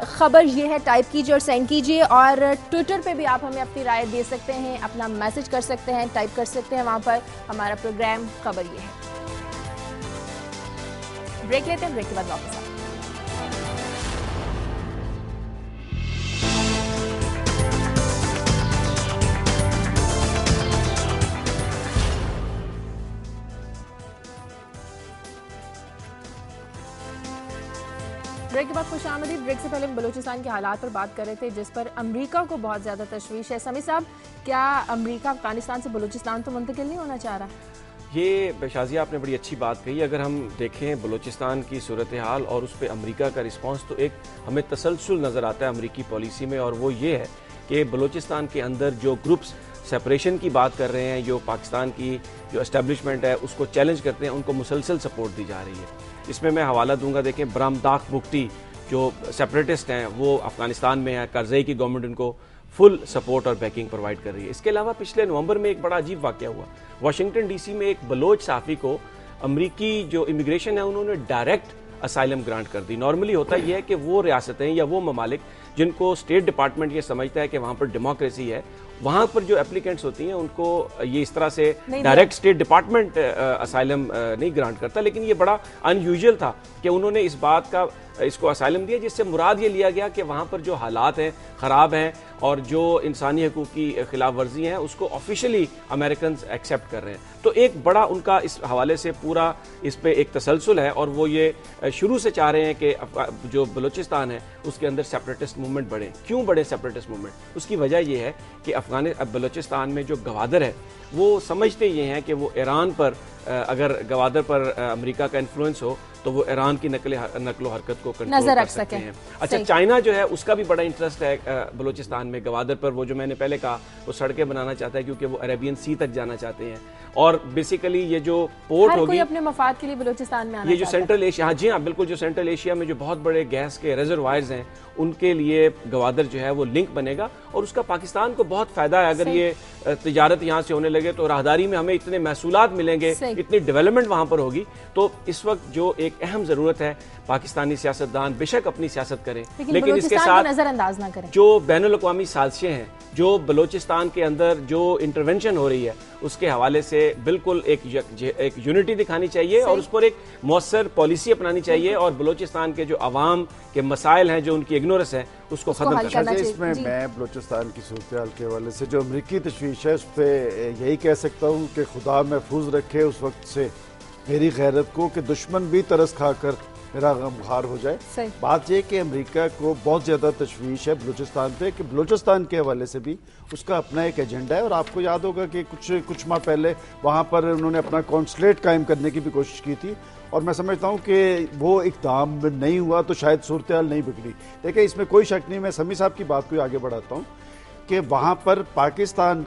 खबर ये है टाइप कीजिए और सेंड कीजिए। और ट्विटर पे भी आप हमें अपनी राय दे सकते हैं, अपना मैसेज कर सकते हैं, टाइप कर सकते हैं वहाँ पर। हमारा प्रोग्राम खबर ये है। ब्रेक लेते हैं, ब्रेक के बाद वापस आते हैं। ब्रेक के बाद खुशामदीद। ब्रेक से पहले हम बलूचिस्तान के हालात पर बात कर रहे थे, जिस पर अमेरिका को बहुत ज़्यादा तशवीश है। समी साहब, क्या अमेरिका अफगानिस्तान से बलूचिस्तान तो मुंतकिल नहीं होना चाह रहा? ये शाजिया आपने बड़ी अच्छी बात कही। अगर हम देखें बलूचिस्तान की सूरत हाल और उस पर अमेरिका का रिस्पांस, तो एक हमें तसलसल नज़र आता है अमेरिकी पॉलिसी में, और वो ये है कि बलूचिस्तान के अंदर जो ग्रुप्स सेपरेशन की बात कर रहे हैं, जो पाकिस्तान की जो एस्टेब्लिशमेंट है उसको चैलेंज करते हैं, उनको मुसलसल सपोर्ट दी जा रही है। इसमें मैं हवाला दूंगा, देखें ब्रामदाक बुख्ती जो सेपरेटिस्ट हैं वो अफगानिस्तान में है, करज़ई की गवर्नमेंट उनको फुल सपोर्ट और बैकिंग प्रोवाइड कर रही है। इसके अलावा पिछले नवंबर में एक बड़ा अजीब वाकया हुआ, वाशिंगटन DC में एक बलोच सहाफ़ी को अमरीकी जो इमिग्रेशन है उन्होंने डायरेक्ट असाइलम ग्रांट कर दी। नॉर्मली होता यह है कि वो रियासतें या वो ममालिक जिनको स्टेट डिपार्टमेंट ये समझता है कि वहाँ पर डेमोक्रेसी है, वहाँ पर जो एप्लीकेंट्स होती हैं उनको ये इस तरह से डायरेक्ट स्टेट डिपार्टमेंट असाइलम नहीं ग्रांट करता। लेकिन ये बड़ा अनयूजुअल था कि उन्होंने इस बात का इसको असाइलम दिया, जिससे मुराद ये लिया गया कि वहाँ पर जो हालात हैं ख़राब हैं और जो इंसानी हकूक़ की खिलाफ वर्जी हैं उसको ऑफिशियली अमेरिकन एक्सेप्ट कर रहे हैं। तो एक बड़ा उनका इस हवाले से पूरा इस पे एक तसलसल है, और वो ये शुरू से चाह रहे हैं कि जो बलूचिस्तान है उसके अंदर सेपरेटिस्ट मूवमेंट बढ़े। क्यों बढ़े सेपरेटिस्ट मूवमेंट? उसकी वजह ये है कि बलूचिस्तान में जो गवादर है वो समझते ये हैं कि वो ईरान पर, अगर गवादर पर अमेरिका का इन्फ्लुएंस हो तो वो ईरान की नकलो हरकत को कंट्रोल कर सकते हैं। अच्छा, चाइना जो है उसका भी बड़ा इंटरेस्ट है बलूचिस्तान में गवादर पर। वो जो मैंने पहले कहा वो सड़कें बनाना चाहता है क्योंकि वो अरेबियन सी तक जाना चाहते हैं, और बेसिकली ये जो पोर्ट होगी, कोई अपने मफाद के लिए बलूचिस्तान में आना ये जो सेंट्रल एशिया, जी हाँ बिल्कुल, जो सेंट्रल एशिया में जो बहुत बड़े गैस के रिजर्वायर्स हैं उनके लिए गवादर जो है वो लिंक बनेगा, और उसका पाकिस्तान को बहुत फायदा है। अगर ये तिजारत यहाँ से होने लगे तो राहदारी में हमें इतने महसूलात मिलेंगे, इतनी डेवलपमेंट वहाँ पर होगी। तो इस वक्त जो एक एक अहम ज़रूरत है। पाकिस्तानी सियासतदान बेशक अपनी सियासत करें, लेकिन इसके साथ नज़रअंदाज ना करें। जो बैनुल-अक़वामी साजिशें हैं, जो बलोचिस्तान के अंदर जो इंटरवेंशन हो रही है, उसके हवाले से बिल्कुल एक यूनिटी दिखानी चाहिए और उस पर एक मौसर पॉलिसी अपनानी चाहिए और बलोचिस्तान के जो अवाम के मसाइल हैं, जो उनकी इग्नोरेंस है, उसको खत्म करना चाहिए। इसमें मैं बलोचिस्तान की सूरत-ए-हाल के हवाले से जो अमरीकी तशवीश है, उस पर यही कह सकता हूँ कि खुदा महफूज रखे उस वक्त से मेरी गैरत को कि दुश्मन भी तरस खाकर मेरा गमखार हो जाए। बात यह कि अमेरिका को बहुत ज़्यादा तशवीश है बलूचिस्तान पे, कि बलूचिस्तान के हवाले से भी उसका अपना एक एजेंडा है। और आपको याद होगा कि कुछ माह पहले वहाँ पर उन्होंने अपना कॉन्सुलेट कायम करने की भी कोशिश की थी, और मैं समझता हूँ कि वो इक़दाम नहीं हुआ तो शायद सूरत हाल नहीं बिगड़ी। देखिए, इसमें कोई शक नहीं। मैं समी साहब की बात को आगे बढ़ाता हूँ कि वहाँ पर पाकिस्तान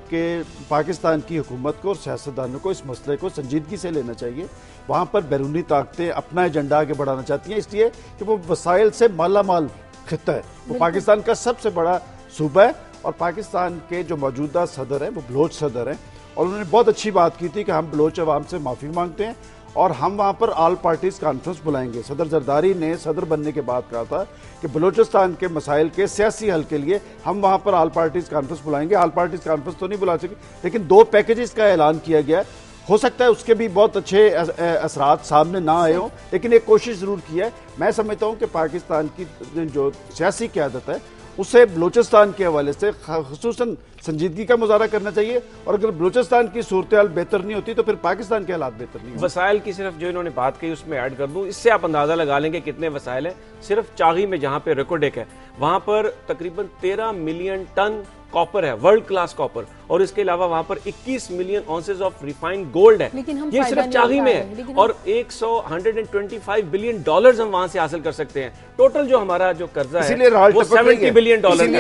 की हुकूमत को और सियासतदानों को इस मसले को संजीदगी से लेना चाहिए। वहाँ पर बैरूनी ताकतें अपना एजेंडा आगे बढ़ाना चाहती हैं, इसलिए कि वो वसाइल से माला माल खित्ता है। वो पाकिस्तान का सबसे बड़ा सूबा है और पाकिस्तान के जो मौजूदा सदर हैं वो बलोच सदर हैं, और उन्होंने बहुत अच्छी बात की थी कि हम बलोच अवाम से माफ़ी मांगते हैं और हम वहाँ पर ऑल पार्टीज कॉन्फ्रेंस बुलाएंगे। सदर जरदारी ने सदर बनने के बाद कहा था कि बलूचिस्तान के मसाइल के सियासी हल के लिए हम वहाँ पर ऑल पार्टीज कॉन्फ्रेंस बुलाएंगे। ऑल पार्टीज कॉन्फ्रेंस तो नहीं बुला सके, लेकिन 2 पैकेजेस का ऐलान किया गया। हो सकता है उसके भी बहुत अच्छे असरात सामने ना आए हों, लेकिन एक कोशिश जरूर की है। मैं समझता हूँ कि पाकिस्तान की जो सियासी क़यादत है उसे बलूचिस्तान के हवाले से खुसूसन संजीदगी का मुजाहरा करना चाहिए, और अगर बलूचिस्तान की सूरत हाल बेहतर नहीं होती तो फिर पाकिस्तान के हालात बेहतर नहीं होंगे। वसाइल की सिर्फ जो इन्होंने बात कही उसमें ऐड कर दूं, इससे आप अंदाजा लगा लेंगे कितने वसाइल हैं। सिर्फ चागी में जहां पे रेकोडेक है, वहां पर तकरीबन 13 मिलियन टन कॉपर है, वर्ल्ड क्लास कॉपर, और इसके अलावा वहां पर 21 मिलियन ऑन्सेस ऑफ रिफाइंड गोल्ड है। ये सिर्फ चागी में है, और 125 बिलियन डॉलर्स हम वहां से हासिल कर सकते हैं। टोटल जो हमारा जो कर्जा है वो 70 बिलियन डॉलर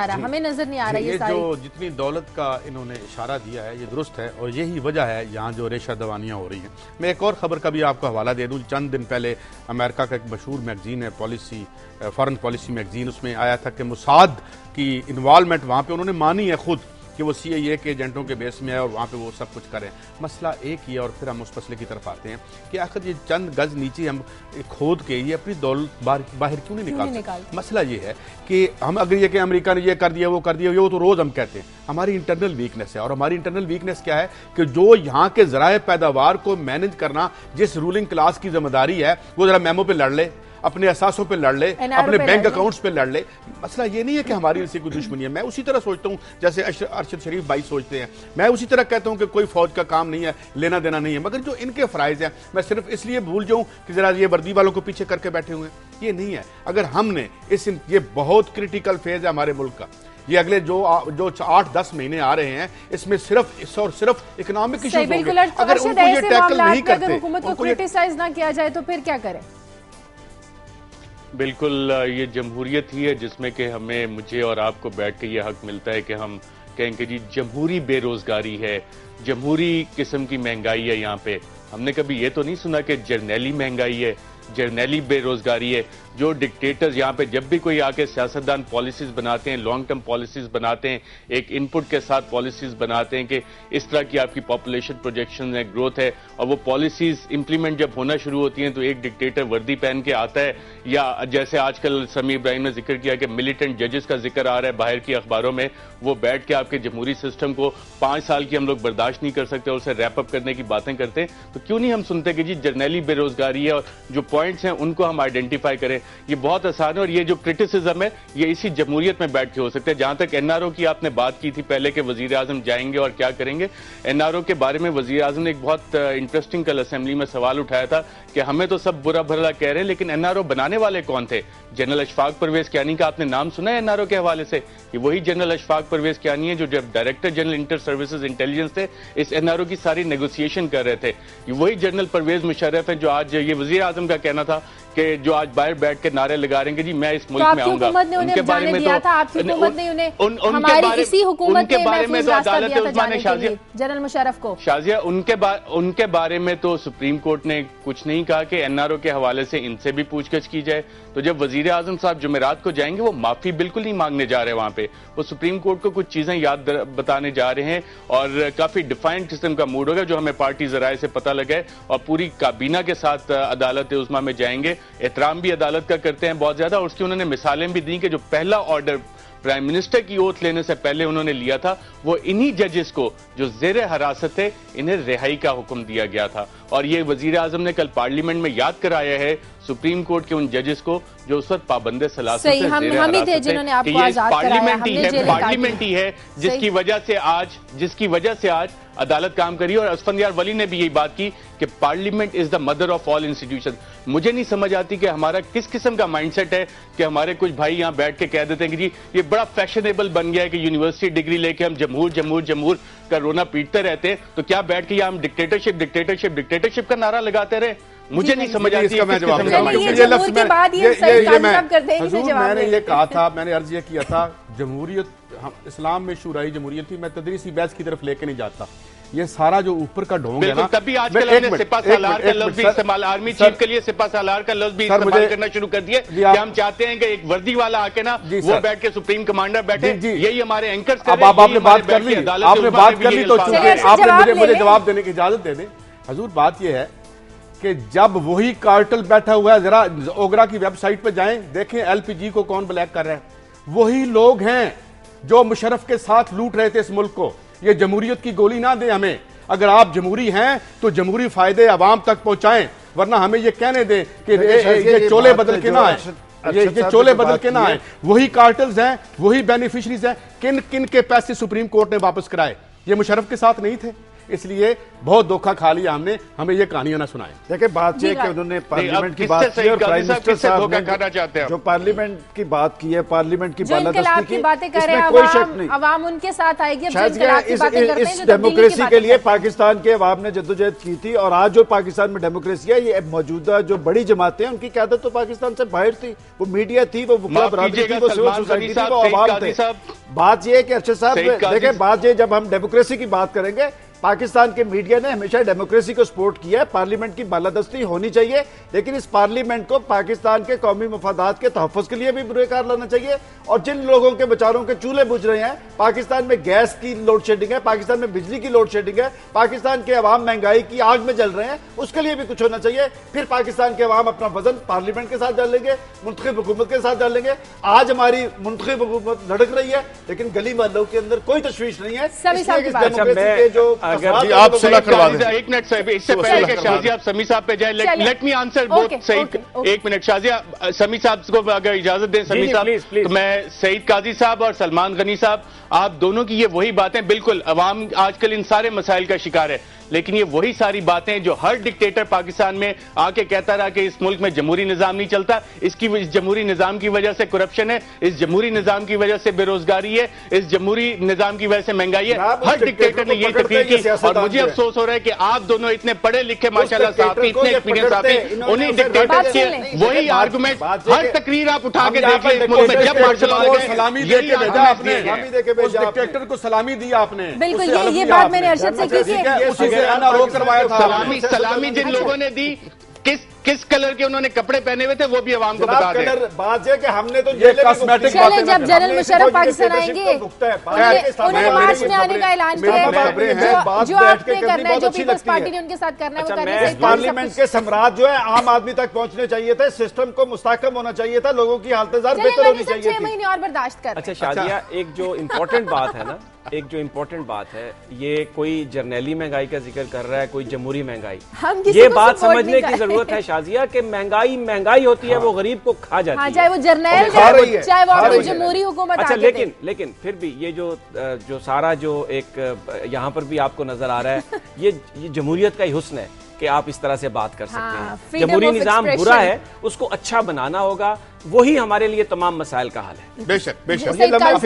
है। हमें नजर नहीं आ रहा ये जो जितनी दौलत का इन्होंने इशारा दिया है ये दुरुस्त है, और यही वजह है यहाँ जो रेशा दवानियाँ हो रही हैं। मैं एक और खबर का भी आपको हवाला दे दूँ। चंद दिन पहले अमेरिका का एक मशहूर मैगजीन है पॉलिसी, फॉरेन पॉलिसी मैगजीन, उसमें आया था कि मुसाद की इन्वॉल्वमेंट वहाँ पे उन्होंने मानी है खुद कि वो CIA के एजेंटों के बेस में है और वहाँ पे वो सब कुछ करें। मसला एक ही है, और फिर हम उस मसले की तरफ आते हैं कि आखिर ये चंद गज नीचे हम खोद के ये अपनी दौलत बाहर क्यों नहीं निकालते। मसला ये है कि हम अगर ये कि अमेरिका ने ये कर दिया वो कर दिया, वो तो रोज़ हम कहते हैं। हमारी इंटरनल वीकनेस है, और हमारी इंटरनल वीकनेस क्या है कि जो यहाँ के ज़राए पैदावार को मैनेज करना जिस रूलिंग क्लास की जिम्मेदारी है, वो ज़रा मेमो पे लड़ ले, अपने एहसासों पे लड़ ले, अपने बैंक अकाउंट्स पे लड़ ले। मसला ये नहीं है कि हमारी इनसे कोई दुश्मनी है। मैं उसी तरह सोचता हूँ जैसे अरशद शरीफ भाई सोचते हैं। मैं उसी तरह कहता हूँ कि कोई फौज का काम नहीं है, लेना देना नहीं है, मगर जो इनके फ़राइज़ हैं मैं सिर्फ इसलिए भूल जाऊँ कि ज़रा ये वर्दी वालों को पीछे करके बैठे हुए हैं, ये नहीं है। अगर हमने ये बहुत क्रिटिकल फेज़ है हमारे मुल्क का, ये अगले जो 8-10 महीने आ रहे हैं, इसमें सिर्फ इकोनॉमिक इश्यूज होंगे। अगर उनको ये टैकल नहीं करते, हुकूमत को क्रिटिसाइज ना किया जाए तो फिर क्या करें? बिल्कुल, ये जमहूरियत ही है जिसमें कि मुझे और आपको बैठ के ये हक मिलता है कि हम कहें कि जी जमहूरी बेरोजगारी है, जमहूरी किस्म की महंगाई है। यहाँ पे हमने कभी ये तो नहीं सुना कि जर्नैली महंगाई है, जर्नैली बेरोजगारी है। जो डिक्टेटर्स यहाँ पे जब भी कोई आके सियासतदान पॉलिसीज बनाते हैं, लॉन्ग टर्म पॉलिसीज बनाते हैं, एक इनपुट के साथ पॉलिसीज बनाते हैं कि इस तरह की आपकी पॉपुलेशन प्रोजेक्शन है, ग्रोथ है, और वो पॉलिसीज इंप्लीमेंट जब होना शुरू होती हैं तो एक डिक्टेटर वर्दी पहन के आता है, या जैसे आजकल समी इब्राहिम ने जिक्र किया कि मिलिटेंट जजेस का जिक्र आ रहा है बाहर की अखबारों में, वो बैठ के आपके जमहूरी सिस्टम को 5 साल की हम लोग बर्दाश्त नहीं कर सकते और उसे रैप अप करने की बातें करते हैं। तो क्यों नहीं हम सुनते कि जी जर्नैली बेरोजगारी है और जो पॉइंट्स हैं उनको हम आइडेंटिफाई करें। ये बहुत आसान है, और ये जो क्रिटिसिज्म है ये इसी जमहूरियत में बैठ के हो सकता है। जहां तक NRO की आपने बात की थी पहले कि वजीर आजम जाएंगे और क्या करेंगे, NRO के बारे में वजीर आजम ने एक बहुत इंटरेस्टिंग कल असेंबली में सवाल उठाया था कि हमें तो सब बुरा भला कह रहे हैं, लेकिन NRO बनाने वाले कौन थे? जनरल अशफाक परवेज कियानी का आपने नाम सुना है NRO के हवाले से? ये वही जनरल अशफाक परवेज कियानी है जो जब director general inter services intelligence थे, इस NRO की सारी नेगोशिएशन कर रहे थे। ये वही जनरल परवेज मुशर्रफ है जो आज ये वजीर आजम का कहना था कि जो आज बाहर बैठ के नारे लगा रहे हैं कि जी मैं इस मुल्क में आऊंगा, उनके बारे में तो आपकी हुकूमत ने उन्हें हमारी इसी हुकूमत के बारे में तो अदालत उस्मान शाजिया जनरल मुशर्रफ को शाजिया उनके बारे में तो सुप्रीम कोर्ट ने कुछ नहीं कहा कि एनआरओ के हवाले से इनसे भी पूछताछ की जाए। तो जब वजीर आजम साहब जुमेरात को जाएंगे वो माफी बिल्कुल नहीं मांगने जा रहे वहां पे, वो सुप्रीम कोर्ट को कुछ चीजें याद बताने जा रहे हैं और काफी डिफाइंड किस्म का मूड होगा जो हमें पार्टी जराए से पता लगा है। और पूरी काबीना के साथ अदालत उस्मा में जाएंगे, एहतराम भी अदालत का करते हैं बहुत ज्यादा, और उसकी उन्होंने मिसालें भी दी कि जो पहला ऑर्डर प्राइम मिनिस्टर की ओथ लेने से पहले उन्होंने लिया था वो इन्हीं जजेस को जो जेर हिरासत थे इन्हें रिहाई का हुक्म दिया गया था। और ये वजीर आजम ने कल पार्लियामेंट में याद कराया है सुप्रीम कोर्ट के उन जजेस को जो उस वक्त पाबंद सलासत से जेर हिरासत थे कि ये पार्लियामेंट ही है जिसकी वजह से आज अदालत काम करी। और असफंदियार वली ने भी यही बात की कि parliament is the mother of all institution. मुझे नहीं समझ आती कि हमारा किस किस्म का माइंडसेट है कि हमारे कुछ भाई यहां बैठ के कह देते हैं कि जी ये बड़ा फैशनेबल बन गया है कि यूनिवर्सिटी डिग्री लेके हम जमहूर जमहूर जमहूर का रोना पीटते रहते हैं, तो क्या बैठ के हम डिक्टेटरशिप का नारा लगाते रहे? मुझे नहीं समझ आती है। मैंने ये कहा था, मैंने अर्ज ये किया था, जमहूरियत इस्लाम में शुराई जमहूरियत थी, मैं तदरीसी बहस की तरफ लेके नहीं जाता। ये सारा जो ऊपर का ढोंग है ना, तभी आजकल हमने सिपा सालार का लफ्ज भी इस्तेमाल, आर्मी चीफ के लिए सिपा सालार का लफ्ज भी इस्तेमाल करना शुरू कर दिया कि हम चाहते हैं कि एक वर्दी वाला आके ना वो बैठ के सुप्रीम कमांडर बैठे, यही हमारे एंकर्स कर रहे हैं। अब आपने बात कर ली तो आपने मुझे जवाब देने की इजाजत दे दें। हजूर बात यह है कि जब वही कार्टेल बैठा हुआ है, जरा ओगरा की वेबसाइट पे जाएं, देखें एलपीजी को कौन ब्लैक कर रहा है। वही लोग हैं जो मुशर्रफ के साथ लूट रहे थे इस मुल्क को। ये जमहूरियत की गोली ना दें हमें। अगर आप जमहूरी हैं तो जमहूरी फायदे अवाम तक पहुंचाएं, वरना हमें ये कहने दें कि ये चोले बदल के ना आए, ये चोले बदल के ना आए। वही कार्टेल्स हैं, वही बेनिफिशरीज हैं। किन किन के पैसे सुप्रीम कोर्ट ने वापस कराए? ये मुशर्रफ के साथ नहीं थे, इसलिए बहुत धोखा खा लिया हमने। हमें ये कहानियां ना सुनाएं। देखिए बात यह कि उन्होंने पार्लियामेंट की बात की और प्राइम मिनिस्टर साहब ने जो पार्लियामेंट की बात की है, पार्लियामेंट की बालादस्ती की बातें कर रहे हैं, कोई शक नहीं। अवाम उनके साथ आएगी। इस डेमोक्रेसी के लिए पाकिस्तान के अवाम ने जद्दोजहद की थी और आज जो पाकिस्तान में डेमोक्रेसी है, ये मौजूदा जो बड़ी जमातें हैं उनकी क़यादत तो पाकिस्तान से बाहर थी। वो मीडिया थी, वो वकला बरादरी थी, वो सिविल सोसाइटी थी, वो अवाम थे। बात यह है कि अरशद साहब देखें, बात ये जब हम डेमोक्रेसी की बात करेंगे, पाकिस्तान के मीडिया ने हमेशा डेमोक्रेसी को सपोर्ट किया है। पार्लियामेंट की बालादस्ती होनी चाहिए, लेकिन इस पार्लियामेंट को पाकिस्तान के कौमी मफादात के तहफ़्फ़ुज़ के लिए भी बुरेकार लाना चाहिए। और जिन लोगों के बेचारों के चूल्हे बुझ रहे हैं, पाकिस्तान में गैस की लोड शेडिंग है, पाकिस्तान में बिजली की लोड शेडिंग है, पाकिस्तान के अवाम महंगाई की आग में जल रहे हैं, उसके लिए भी कुछ होना चाहिए। फिर पाकिस्तान के अवाम अपना वजन पार्लियामेंट के साथ डालेंगे, मुंतखब हुकूमत के साथ डालेंगे। आज हमारी मुंतखब हुकूमत लड़क रही है, लेकिन गली मोहल्लों के अंदर कोई तशवीश नहीं है। एक मिनट साहब, इससे पहले कि शाजिया आप समी साहब पे जाए, let me answer both. Saeed, एक मिनट शाजिया, समी साहब को अगर इजाजत दें, समी साहब, तो मैं सईद काजी साहब और सलमान गनी साहब, आप दोनों की ये वही बातें, बिल्कुल अवाम आजकल इन सारे मसाइल का शिकार है, लेकिन ये वही सारी बातें जो हर डिक्टेटर पाकिस्तान में आके कहता रहा कि इस मुल्क में जमहूरी निजाम नहीं चलता, इसकी इस जमहूरी निजाम की वजह से करप्शन है, इस जमहूरी निजाम की वजह से बेरोजगारी है, इस जमहूरी निजाम की वजह से महंगाई है। हर डिक्टेटर ने ये तकरीर की और मुझे अफसोस हो रहा है कि आप दोनों इतने पढ़े लिखे माशाल्लाह साहब, इतने एक्सपीरियंस आप हैं, उन्हीं डिक्टेटर के वही आर्गुमेंट हर तकरीर आप उठा के देख लें। मुल्क में जब मार्शल लॉ गए, सलामी दे के भेजा आपने, उस डिक्टेटर को सलामी दी आपने। बिल्कुल, ये बात मैंने अरशद से की थी। करवाया था। सलामी जिन लोगों ने दी, किस कलर के उन्होंने कपड़े पहने हुए थे वो भी अवाम को बता दें। बात है कि हमने तो ये कॉस्मेटिक जब जनरल मुशर्रफ पाकिस्तान आएंगे उन्होंने मार्च में आने का ऐलान किया, जो आपने करना है, जो पीपल्स पार्टी ने उनके साथ करना है वो करने से। पार्लियामेंट के सम्राट जो है आम आदमी तक पहुंचने चाहिए थे, सिस्टम को मुस्तहकम होना चाहिए था, लोगों की हालत बेहतर होनी चाहिए थी। 6 महीने और बर्दाश्त कर। अच्छा शाजिया, एक जो इम्पोर्टेंट बात है ना, एक जो इम्पोर्टेंट बात है, ये कोई जर्नैली महंगाई का जिक्र कर रहा है, कोई जमहूरी महंगाई, ये बात समझने की जरूरत है शाजिया कि महंगाई होती है, वो गरीब को खा जाती है, चाहे वो जर्नैल चाहे वो जमहूरी हुकूमत। अच्छा, लेकिन फिर भी ये जो सारा जो एक यहाँ पर भी आपको नजर आ रहा है, ये जमहूरियत का ही हुस्न है कि आप इस तरह से बात कर सकते हैं। जमहूरी निजाम बुरा है, उसको अच्छा बनाना होगा, वही हमारे लिए तमाम मसाइल का हल है। बेशक बेशक, ये लंबा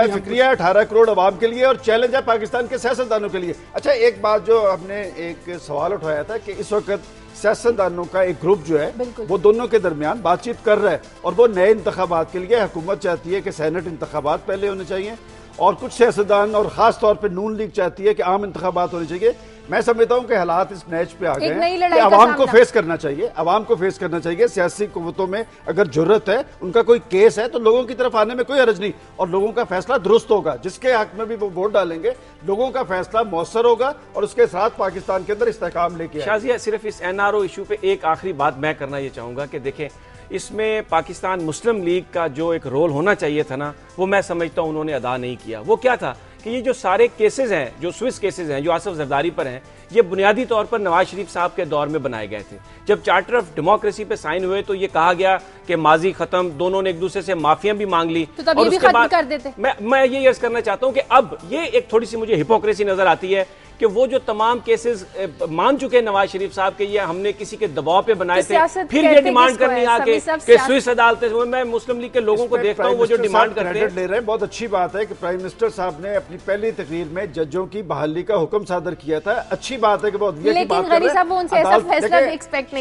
फिक्री है 18 करोड़ अवाम के लिए और चैलेंज है पाकिस्तान के सियासतदानों के लिए। अच्छा, एक बात जो हमने एक सवाल उठाया था कि इस वक्त सियासतदानों का एक ग्रुप जो है बिल्कुल। वो दोनों के दरमियान बातचीत कर रहा है और वो नए इंतखाबात के लिए हुकूमत चाहती है कि सेनेट इंतखाबात पहले होने चाहिए और कुछ सियासतदान और खास तौर पे नून लीग चाहती है कि आम इंतखाबात होने चाहिए। मैं समझता हूं कि हालात इस मैच पे आ गए हैं कि आवाम को फेस करना चाहिए, आवाम को फेस करना चाहिए। सियासी कुव्वतों में अगर जरूरत है, उनका कोई केस है तो लोगों की तरफ आने में कोई हर्ज नहीं और लोगों का फैसला दुरुस्त होगा। जिसके हक में भी वो वोट डालेंगे लोगों का फैसला मौसर होगा और उसके साथ पाकिस्तान के अंदर इस्तेहकाम लेके आएगा। शाजिया, सिर्फ इस NRO इशू पे एक आखिरी बात मैं करना ये चाहूंगा कि देखें, इसमें पाकिस्तान मुस्लिम लीग का जो एक रोल होना चाहिए था ना, वो मैं समझता हूं उन्होंने अदा नहीं किया। वो क्या था कि ये जो सारे केसेस हैं, जो स्विस केसेस हैं, जो आसिफ जरदारी पर हैं, ये बुनियादी तौर पर नवाज शरीफ साहब के दौर में बनाए गए थे। जब चार्टर ऑफ डेमोक्रेसी पे साइन हुए तो ये कहा गया कि माजी खत्म, दोनों ने एक दूसरे से माफियां भी मांग ली तो और उसके बाद कर देते। मैं ये अर्ज करना चाहता हूं कि अब ये एक थोड़ी सी मुझे हिपोक्रेसी नजर आती है कि वो जो तमाम केसेस मान चुके नवाज शरीफ साहब के, ये हमने किसी के दबाव पे बनाए थे, फिर ये डिमांड करनी आके कि स्विस अदालतें, मैं मुस्लिम लीग के लोगों को देखता हूं वो जो डिमांड करते हैं। ले रहे हैं, बहुत अच्छी बात है कि प्राइम मिनिस्टर साहब ने अपनी पहली तकरीर में जजों की बहाली का हुक्म सादर किया था। अच्छी बात है कि बहुत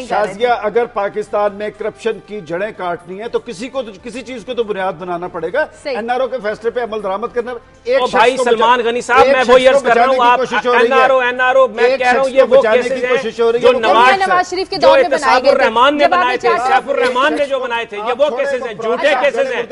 शाजिया, अगर पाकिस्तान में करप्शन की जड़ें काटनी है तो किसी चीज को तो बुनियाद बनाना पड़ेगा। NRO के फैसले पे अमल दरामद करना। भाई सलमान गनी साहब, मैं वो अर्ज कर रहा हूं, आप NRO मैं कह रहा हूं ये वो केसेस हैं जो नवाज शरीफ के दौर में बनाए गए थे, रहमान ने बनाए थे, सैफुर रहमान ने जो बनाए थे, ये वो केसेस हैं, झूठे केसेस हैं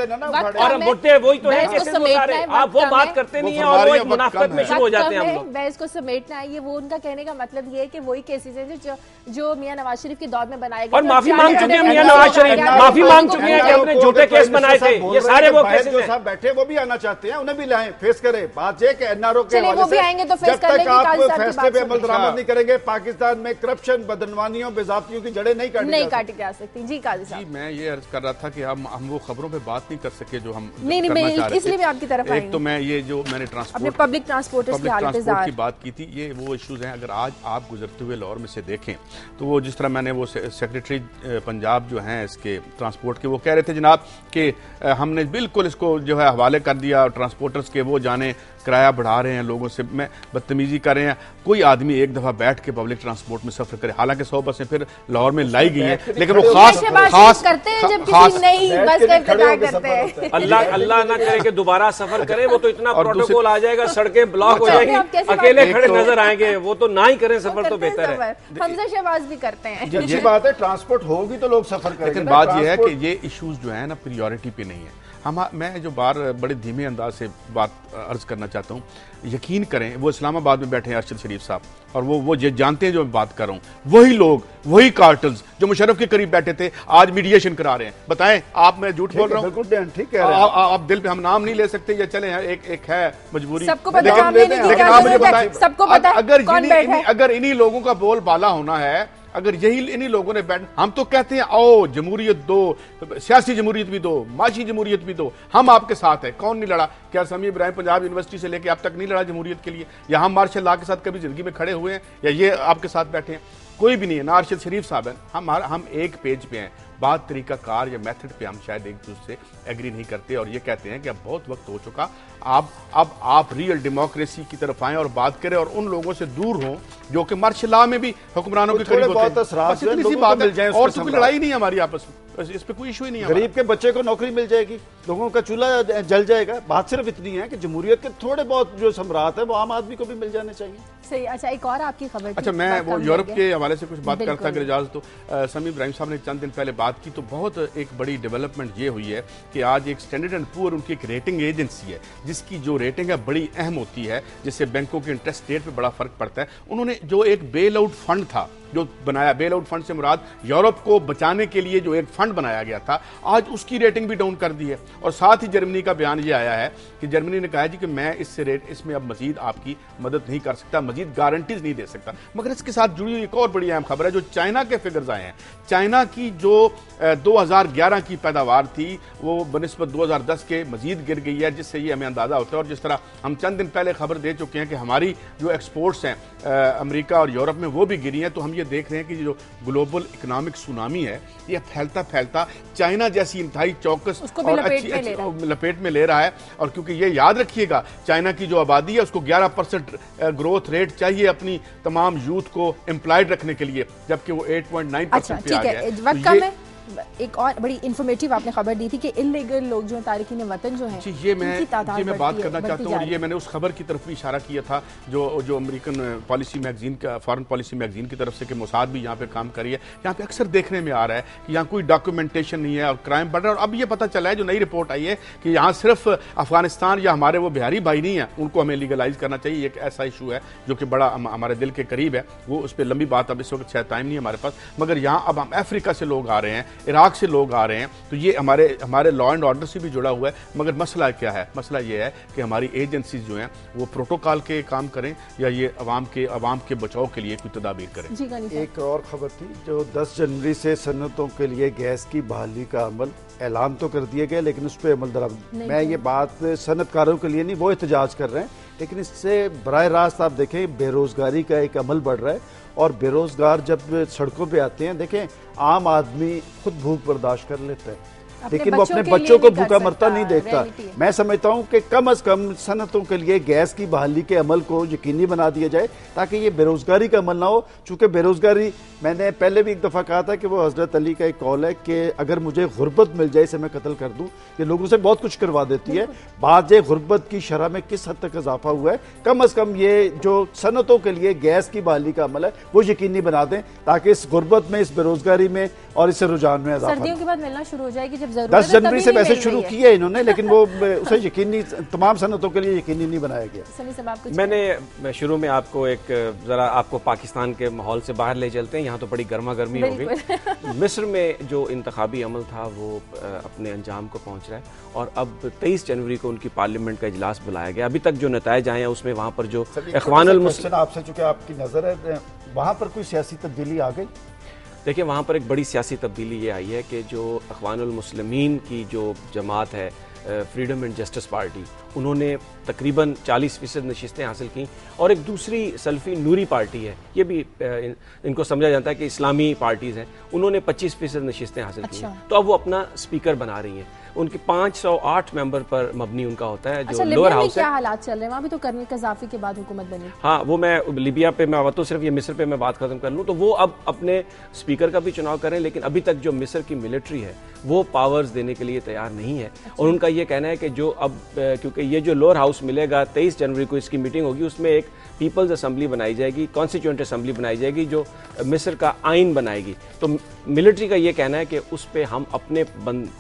और मुद्दे वही तो है केसेस वो सारे। आप वो बात करते नहीं है और वो एक मुनाफिकत में शुरू हो जाते हैं हम लोग। बहस को समेटना है, ये वो उनका कहने का मतलब ये है कि वही केसेस हैं जो मियां नवाज शरीफ के दौर में बनाए गए और माफी मांग चुके हैं। मियां नवाज शरीफ माफी मांग चुके हैं कि अपने झूठे केस बनाए थे। ये सारे वो केसेस जो साहब बैठे वो भी आना चाहते हैं, उन्हें भी लाएं, फेस करें। बात ये कि NRO के वो भी आएंगे तो फेस कर लेंगे। फैसले पे अमल दरामद नहीं करेंगे, पाकिस्तान में करप्शन, बदनवानियों, बेजातियों की जड़ें नहीं काटी जा सकती। जी काजी साहब, मैं ये अर्ज कर रहा था कि हम वो खबरों पे बात नहीं कर सके जो हम नहीं, इसलिए मैं आपकी तरफ एक तो मैं ये जो मैंने ट्रांसपोर्ट पब्लिक ट्रांसपोर्ट की बात की थी, ये वो इश्यूज हैं। अगर आज आप गुजरते हुए लाहौर में से देखें तो वो जिस तरह मैंने वो सेक्रेटरी पंजाब जो हैं इसके ट्रांसपोर्ट के, वो कह रहे थे जनाब कि हमने बिल्कुल इसको जो है हवाले कर दिया ट्रांसपोर्टर्स के, वो जाने किराया बढ़ा रहे हैं, लोगों से में बदतमीजी कर रहे हैं। कोई आदमी एक दफा बैठ के पब्लिक ट्रांसपोर्ट में सफर करे, हालांकि 100 बसें फिर लाहौर में लाई गई हैं, लेकिन वो खास करते हैं जब किसी नई बस का इफ्तिताह करते हैं। अल्लाह ना करे कि दोबारा सफर करें, वो तो इतना प्रोटोकॉल आ जाएगा, सड़कें ब्लॉक हो जाएंगी, अकेले खड़े नजर आएंगे, वो तो ना ही करें सफर तो बेहतर है। हमजा शहबाज भी करते हैं। अच्छी बात है, ट्रांसपोर्ट होगी तो लोग सफर करेंगे। लेकिन बात यह है कि ये इश्यूज जो है ना प्रायोरिटी पे नहीं है। मैं जो बड़े धीमे अंदाज से बात अर्ज करना चाहता हूँ, यकीन करें वो इस्लामाबाद में बैठे हैं अरशद शरीफ साहब, और वो ये जानते हैं जो मैं बात कर रहा हूँ, वही लोग, वही कार्टल्स जो मुशर्रफ के करीब बैठे थे आज मीडिएशन करा रहे हैं। बताएं आप, मैं झूठ बोल रहा हूँ? बिल्कुल ठीक है। आप दिल पे हम नाम नहीं ले सकते, या चले एक है मजबूरी, सबको पता, लेकिन आप मुझे बताएं, सबको पता अगर इन्हीं लोगों का बोलबाला होना है, अगर यही इन्हीं लोगों ने बैठ, हम तो कहते हैं आओ जमहूरियत दो, सियासी जमहूरियत भी दो, माशी जमहूरियत भी दो, हम आपके साथ है। कौन नहीं लड़ा? क्या समी इब्राहिम पंजाब यूनिवर्सिटी से लेके अब तक नहीं लड़ा जमहूरियत के लिए? या हम मार्शल लॉ के साथ कभी जिंदगी में खड़े हुए हैं? या ये आपके साथ बैठे हैं? कोई भी नहीं है ना। अरशद शरीफ साहब हैं, हम एक पेज पे हैं। बात तरीका कार या मेथड पे हम शायद एक दूसरे से एग्री नहीं करते और ये कहते हैं कि अब बहुत वक्त हो चुका, अब आप रियल डेमोक्रेसी की तरफ आएं और बात करें और उन लोगों से दूर हों जो कि मार्शल लॉ में भी हुक्मरानों के करीब होते हैं। इसी बात है, और तो कोई लड़ाई नहीं है हमारी आपस में, इस पे कोई इशू ही नहीं है। गरीब के बच्चे को नौकरी मिल जाएगी, लोगों का चूल्हा जल जाएगा। बात सिर्फ इतनी है कि जमहूरियत के थोड़े बहुत जो सम्राट है वो आम आदमी को भी मिल जाने चाहिए। सही। अच्छा, एक और आपकी खबर। अच्छा, मैं वो यूरोप के हवाले से कुछ बात करता अगर इजाजत तो, समी इब्राहिम साहब ने चंद दिन पहले बात की तो बहुत एक बड़ी डेवलपमेंट ये हुई है कि आज एक स्टैंडर्ड एंड पुअर उनकी एक रेटिंग एजेंसी है जिसकी जो रेटिंग है बड़ी अहम होती है, जिससे बैंकों के इंटरेस्ट रेट पे बड़ा फर्क पड़ता है। उन्होंने जो एक बेल आउट फंड था जो बनाया, बेल आउट फंड से मुराद यूरोप को बचाने के लिए जो एक फंड बनाया गया था, आज उसकी रेटिंग भी डाउन कर दी है। और साथ ही जर्मनी का बयान ये आया है कि जर्मनी ने कहा है जी कि मैं इसमें अब मजीद आपकी मदद नहीं कर सकता, मजीद गारंटीज नहीं दे सकता। मगर इसके साथ जुड़ी हुई एक और बड़ी अहम खबर है, जो चाइना के फिगर्स आए हैं। चाइना की जो 2011 की पैदावार थी वो बनिस्बत 2010 के मजीद गिर गई है, जिससे ये हमें अंदाजा होता है। और जिस तरह हम चंद दिन पहले खबर दे चुके हैं कि हमारी जो एक्सपोर्ट्स हैं अमेरिका और यूरोप में वो भी गिरी हैं, तो हम ये देख रहे हैं कि जो ग्लोबल इकोनॉमिक सुनामी है ये फैलता फैलता चाइना जैसी इंतहाई चौकस और अच्छी लपेट में ले रहा है। और क्योंकि ये याद रखिएगा, चाइना की जो आबादी है उसको 11% ग्रोथ रेट रेट चाहिए अपनी तमाम यूथ को एम्प्लॉयड रखने के लिए, जबकि वो 8.9% पे आ गया है। वक्त कम है। एक और बड़ी इन्फॉर्मेटिव आपने खबर दी थी कि इलीगल लोग जो तारिकीन वतन जो हैं, ये मैं बात करना चाहता हूँ, और ये मैंने उस खबर की तरफ भी इशारा किया था जो अमेरिकन पॉलिसी मैगजीन का, फॉरेन पॉलिसी मैगजीन की तरफ से, कि मोसाद भी यहाँ पे काम करी है। यहाँ पे अक्सर देखने में आ रहा है कि यहाँ कोई डॉक्यूमेंटेशन नहीं है और क्राइम बढ़ रहा है। और अब ये पता चला है, जो नई रिपोर्ट आई है, कि यहाँ सिर्फ अफगानिस्तान या हमारे वो बिहारी भाई नहीं है, उनको हमें लीगलाइज करना चाहिए। एक ऐसा इशू है जो कि बड़ा हमारे दिल के करीब है। वो उस पर लंबी बात अब इस वक्त शायद टाइम नहीं है हमारे पास, मगर यहाँ अब हम अफ्रीका से लोग आ रहे हैं, इराक से लोग आ रहे हैं, तो ये हमारे लॉ एंड ऑर्डर से भी जुड़ा हुआ है। मगर मसला क्या है? मसला ये है कि हमारी एजेंसीज जो हैं वो प्रोटोकॉल के काम करें या ये अवाम के बचाव के लिए कोई तदाबीर करें। एक और खबर थी, जो 10 जनवरी से सन्नतों के लिए गैस की बहाली का अमल ऐलान तो कर दिया गया, लेकिन उस पर अमल दरामद। मैं ये बात सनतकारों के लिए नहीं, वो एहतजाज कर रहे हैं, लेकिन इससे बराह रास्त आप देखें बेरोजगारी का एक अमल बढ़ रहा है। और बेरोजगार जब सड़कों पे आते हैं, देखें आम आदमी खुद भूख बर्दाश्त कर लेता है, लेकिन वो अपने बच्चों को भूखा मरता नहीं देखता। मैं समझता हूं कि कम से कम सनतों के लिए गैस की बहाली के अमल को यकीनी बना दिया जाए, ताकि ये बेरोजगारी का अमल ना हो। चूंकि बेरोजगारी, मैंने पहले भी एक दफ़ा कहा था कि वो हजरत अली का एक कौल है कि अगर मुझे गुर्बत मिल जाए इसे मैं कत्ल कर दूं। ये लोगों से बहुत कुछ करवा देती है। बात ये गुर्बत की शरह में किस हद तक इजाफा हुआ है, कम से कम ये जो सनतों के लिए गैस की बहाली का अमल है वो यकीनी बना दें, ताकि इस गुर्बत में, इस बेरोजगारी में और इस रुझान में इजाफा। सर्दियों के बाद मिलना शुरू हो जाएगी जब 10 जनवरी से वैसे शुरू किया है इन्होंने, लेकिन वो उसे यकीनी तमाम सनतों के लिए यकीनी नहीं बनाया गया। मैंने शुरू में आपको जरा आपको पाकिस्तान के माहौल से बाहर ले चलते हैं। यहाँ तो बड़ी गर्मा गर्मी हो गई। मिस्र में जो इंतखाबी अमल था वो अपने अंजाम को पहुँच रहा है, और अब 23 जनवरी को उनकी पार्लियामेंट का इजलास बुलाया गया। अभी तक जो नताइज आए हैं उसमें वहाँ पर जो इख्वानुल मुस्लिमीन, आपसे चूंकि आपकी नजर है, वहाँ पर कोई सियासी तब्दीली आ गई? देखिए, वहाँ पर एक बड़ी सियासी तब्दीली ये आई है कि जो इख्वानुल मुस्लिमीन की जो जमात है, फ्रीडम एंड जस्टिस पार्टी, उन्होंने तकरीबन 40% नशिस्तें हासिल की, और एक दूसरी सल्फी नूरी पार्टी है, ये भी इनको समझा जाता है कि इस्लामी पार्टीज़ हैं, उन्होंने 25% नशिस्तें हासिल की हैं। तो अब वो अपना स्पीकर बना रही हैं। उनके 508 मेंबर पर मबनी उनका होता है जो लोअर हाउस है। क्या हालात चल रहे हैं वहाँ भी? तो कर्नल कज़ाफ़ी के बाद हुकूमत बनी। हाँ, वो मैं लिबिया पे मैं तो सिर्फ ये मिस्र पे मैं बात खत्म कर लूँ, तो वो अब अपने स्पीकर का भी चुनाव करें, लेकिन अभी तक जो मिस्र की मिलिट्री है वो पावर्स देने के लिए तैयार नहीं है। और उनका ये कहना है कि जो अब क्योंकि ये जो लोअर हाउस मिलेगा, 23 जनवरी को इसकी मीटिंग होगी, उसमें एक पीपल्स असेंबली बनाई जाएगी, कॉन्स्टिट्यूएंट असेंबली बनाई जाएगी जो मिस्र का आइन बनाएगी। तो मिलिट्री का ये कहना है कि उस पर हम अपने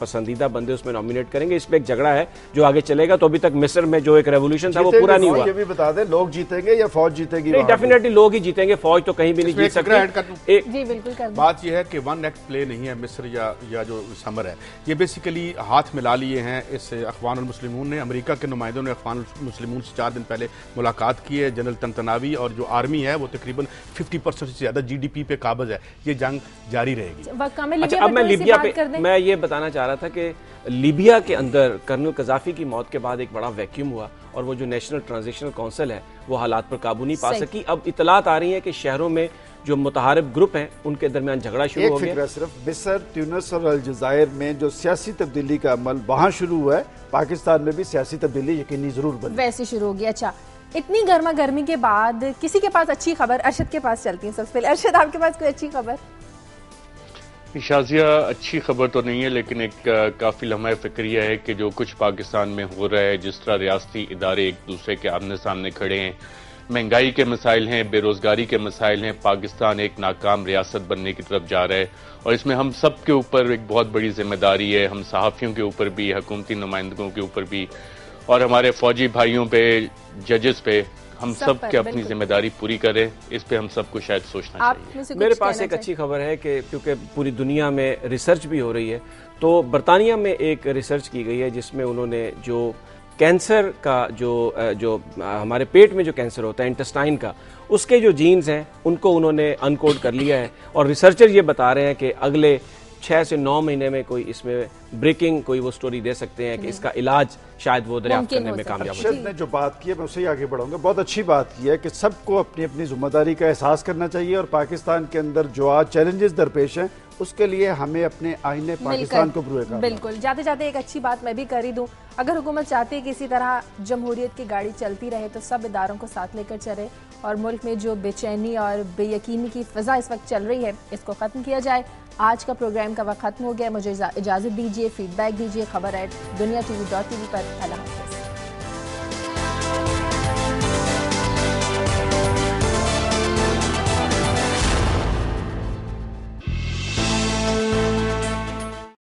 पसंदीदा बंदे उसमें नॉमिनेट करेंगे। इस पर एक झगड़ा है जो आगे चलेगा। तो अभी तक मिस्र में जो एक रेवोल्यूशन था वो पूरा नहीं हुआ। ये भी बता दें, लोग जीतेंगे या फौज जीतेगी? नहीं, डेफिनेटली लोग ही जीतेंगे, फौज तो कहीं भी नहीं जीत सकती। जी बिल्कुल। बात यह है कि वन एक्ट प्ले नहीं है मिस्र या जो समर है, ये बेसिकली हाथ मिला लिए हैं इस अख्वानुल मुस्लिमून ने। अमेरिका के नुमाइंदों ने अख्वानुल मुस्लिमून से 4 दिन पहले मुलाकात की है। जनरल तंतनावी और जो आर्मी है वो तकरीबन 50% से ज्यादा GDP पे काबज है। ये जंग जारी रहेगी। अच्छा, अब मैं लिबिया पे मैं ये बताना चाह रहा था कि लीबिया के अंदर कर्नल कज़ाफ़ी की मौत के बाद एक बड़ा वैक्यूम हुआ, और वो जो नेशनल ट्रांजिशनल काउंसिल है वो हालात पर काबू नहीं पा सकी। अब इतलात आ रही है कि शहरों में जो मुतहारिब ग्रुप हैं उनके दरमियान झगड़ा शुरू हो गया। सिर्फ मिस्र, ट्यूनिस और अलजायर में जो सियासी तब्दीली का अमल वहाँ शुरू हुआ है, पाकिस्तान में भी सियासी तब्दीली यकीनी जरूर बनी, वैसे शुरू हो गया। अच्छा, इतनी गर्मा गर्मी के बाद किसी के पास अच्छी खबर, अरशद के पास चलती है सबसे पहले। अरशद, आपके पास कोई अच्छी खबर? शाजिया, अच्छी खबर तो नहीं है, लेकिन एक काफ़ी लम्हा फिक्रिया है कि जो कुछ पाकिस्तान में हो रहा है, जिस तरह रियासती इदारे एक दूसरे के आमने सामने खड़े हैं, महंगाई के मसाइल हैं, बेरोजगारी के मसाइल हैं, पाकिस्तान एक नाकाम रियासत बनने की तरफ जा रहा है। और इसमें हम सब के ऊपर एक बहुत बड़ी जिम्मेदारी है, हम सहाफ़ियों के ऊपर भी, हुकूमती नुमाइंदों के ऊपर भी, और हमारे फौजी भाइयों पे, जजेस पे, हम सब के अपनी जिम्मेदारी पूरी करें। इस पे हम सबको शायद सोचना चाहिए। मेरे पास एक अच्छी खबर है कि क्योंकि पूरी दुनिया में रिसर्च भी हो रही है, तो बरतानिया में एक रिसर्च की गई है जिसमें उन्होंने जो कैंसर का जो हमारे पेट में जो कैंसर होता है इंटेस्टाइन का, उसके जो जीन्स हैं उनको उन्होंने अनकोड कर लिया है। और रिसर्चर ये बता रहे हैं कि अगले 6 से 9 महीने में कोई इसमें ब्रेकिंग कोई वो स्टोरी दे सकते हैं कि इसका इलाज शायद वो दरियाफ्त करने में कामयाब हो। अरशद ने जो बात की है मैं उसे ही आगे बढ़ाऊंगा। बहुत अच्छी बात की है कि सबको अपनी अपनी जिम्मेदारी का एहसास करना चाहिए और पाकिस्तान के अंदर जो आज चैलेंजेस दरपेश हैं उसके लिए हमें अपने आईने पाकिस्तान को प्रूव करना। बिल्कुल। जाते जाते एक अच्छी बात मैं भी कर ही दूं, अगर हुकूमत चाहती है कि इसी तरह जमहूरियत की गाड़ी चलती रहे तो सब इदारों को साथ लेकर चले और मुल्क में जो बेचैनी और बेयकीनी की फिजा इस वक्त चल रही है इसको ख़त्म किया जाए। आज का प्रोग्राम का वक्त खत्म हो गया। मुझे इजाज़त दीजिए, फीडबैक दीजिए खबर@duniatv.tv पर। अल्लाह हाफ़िज़।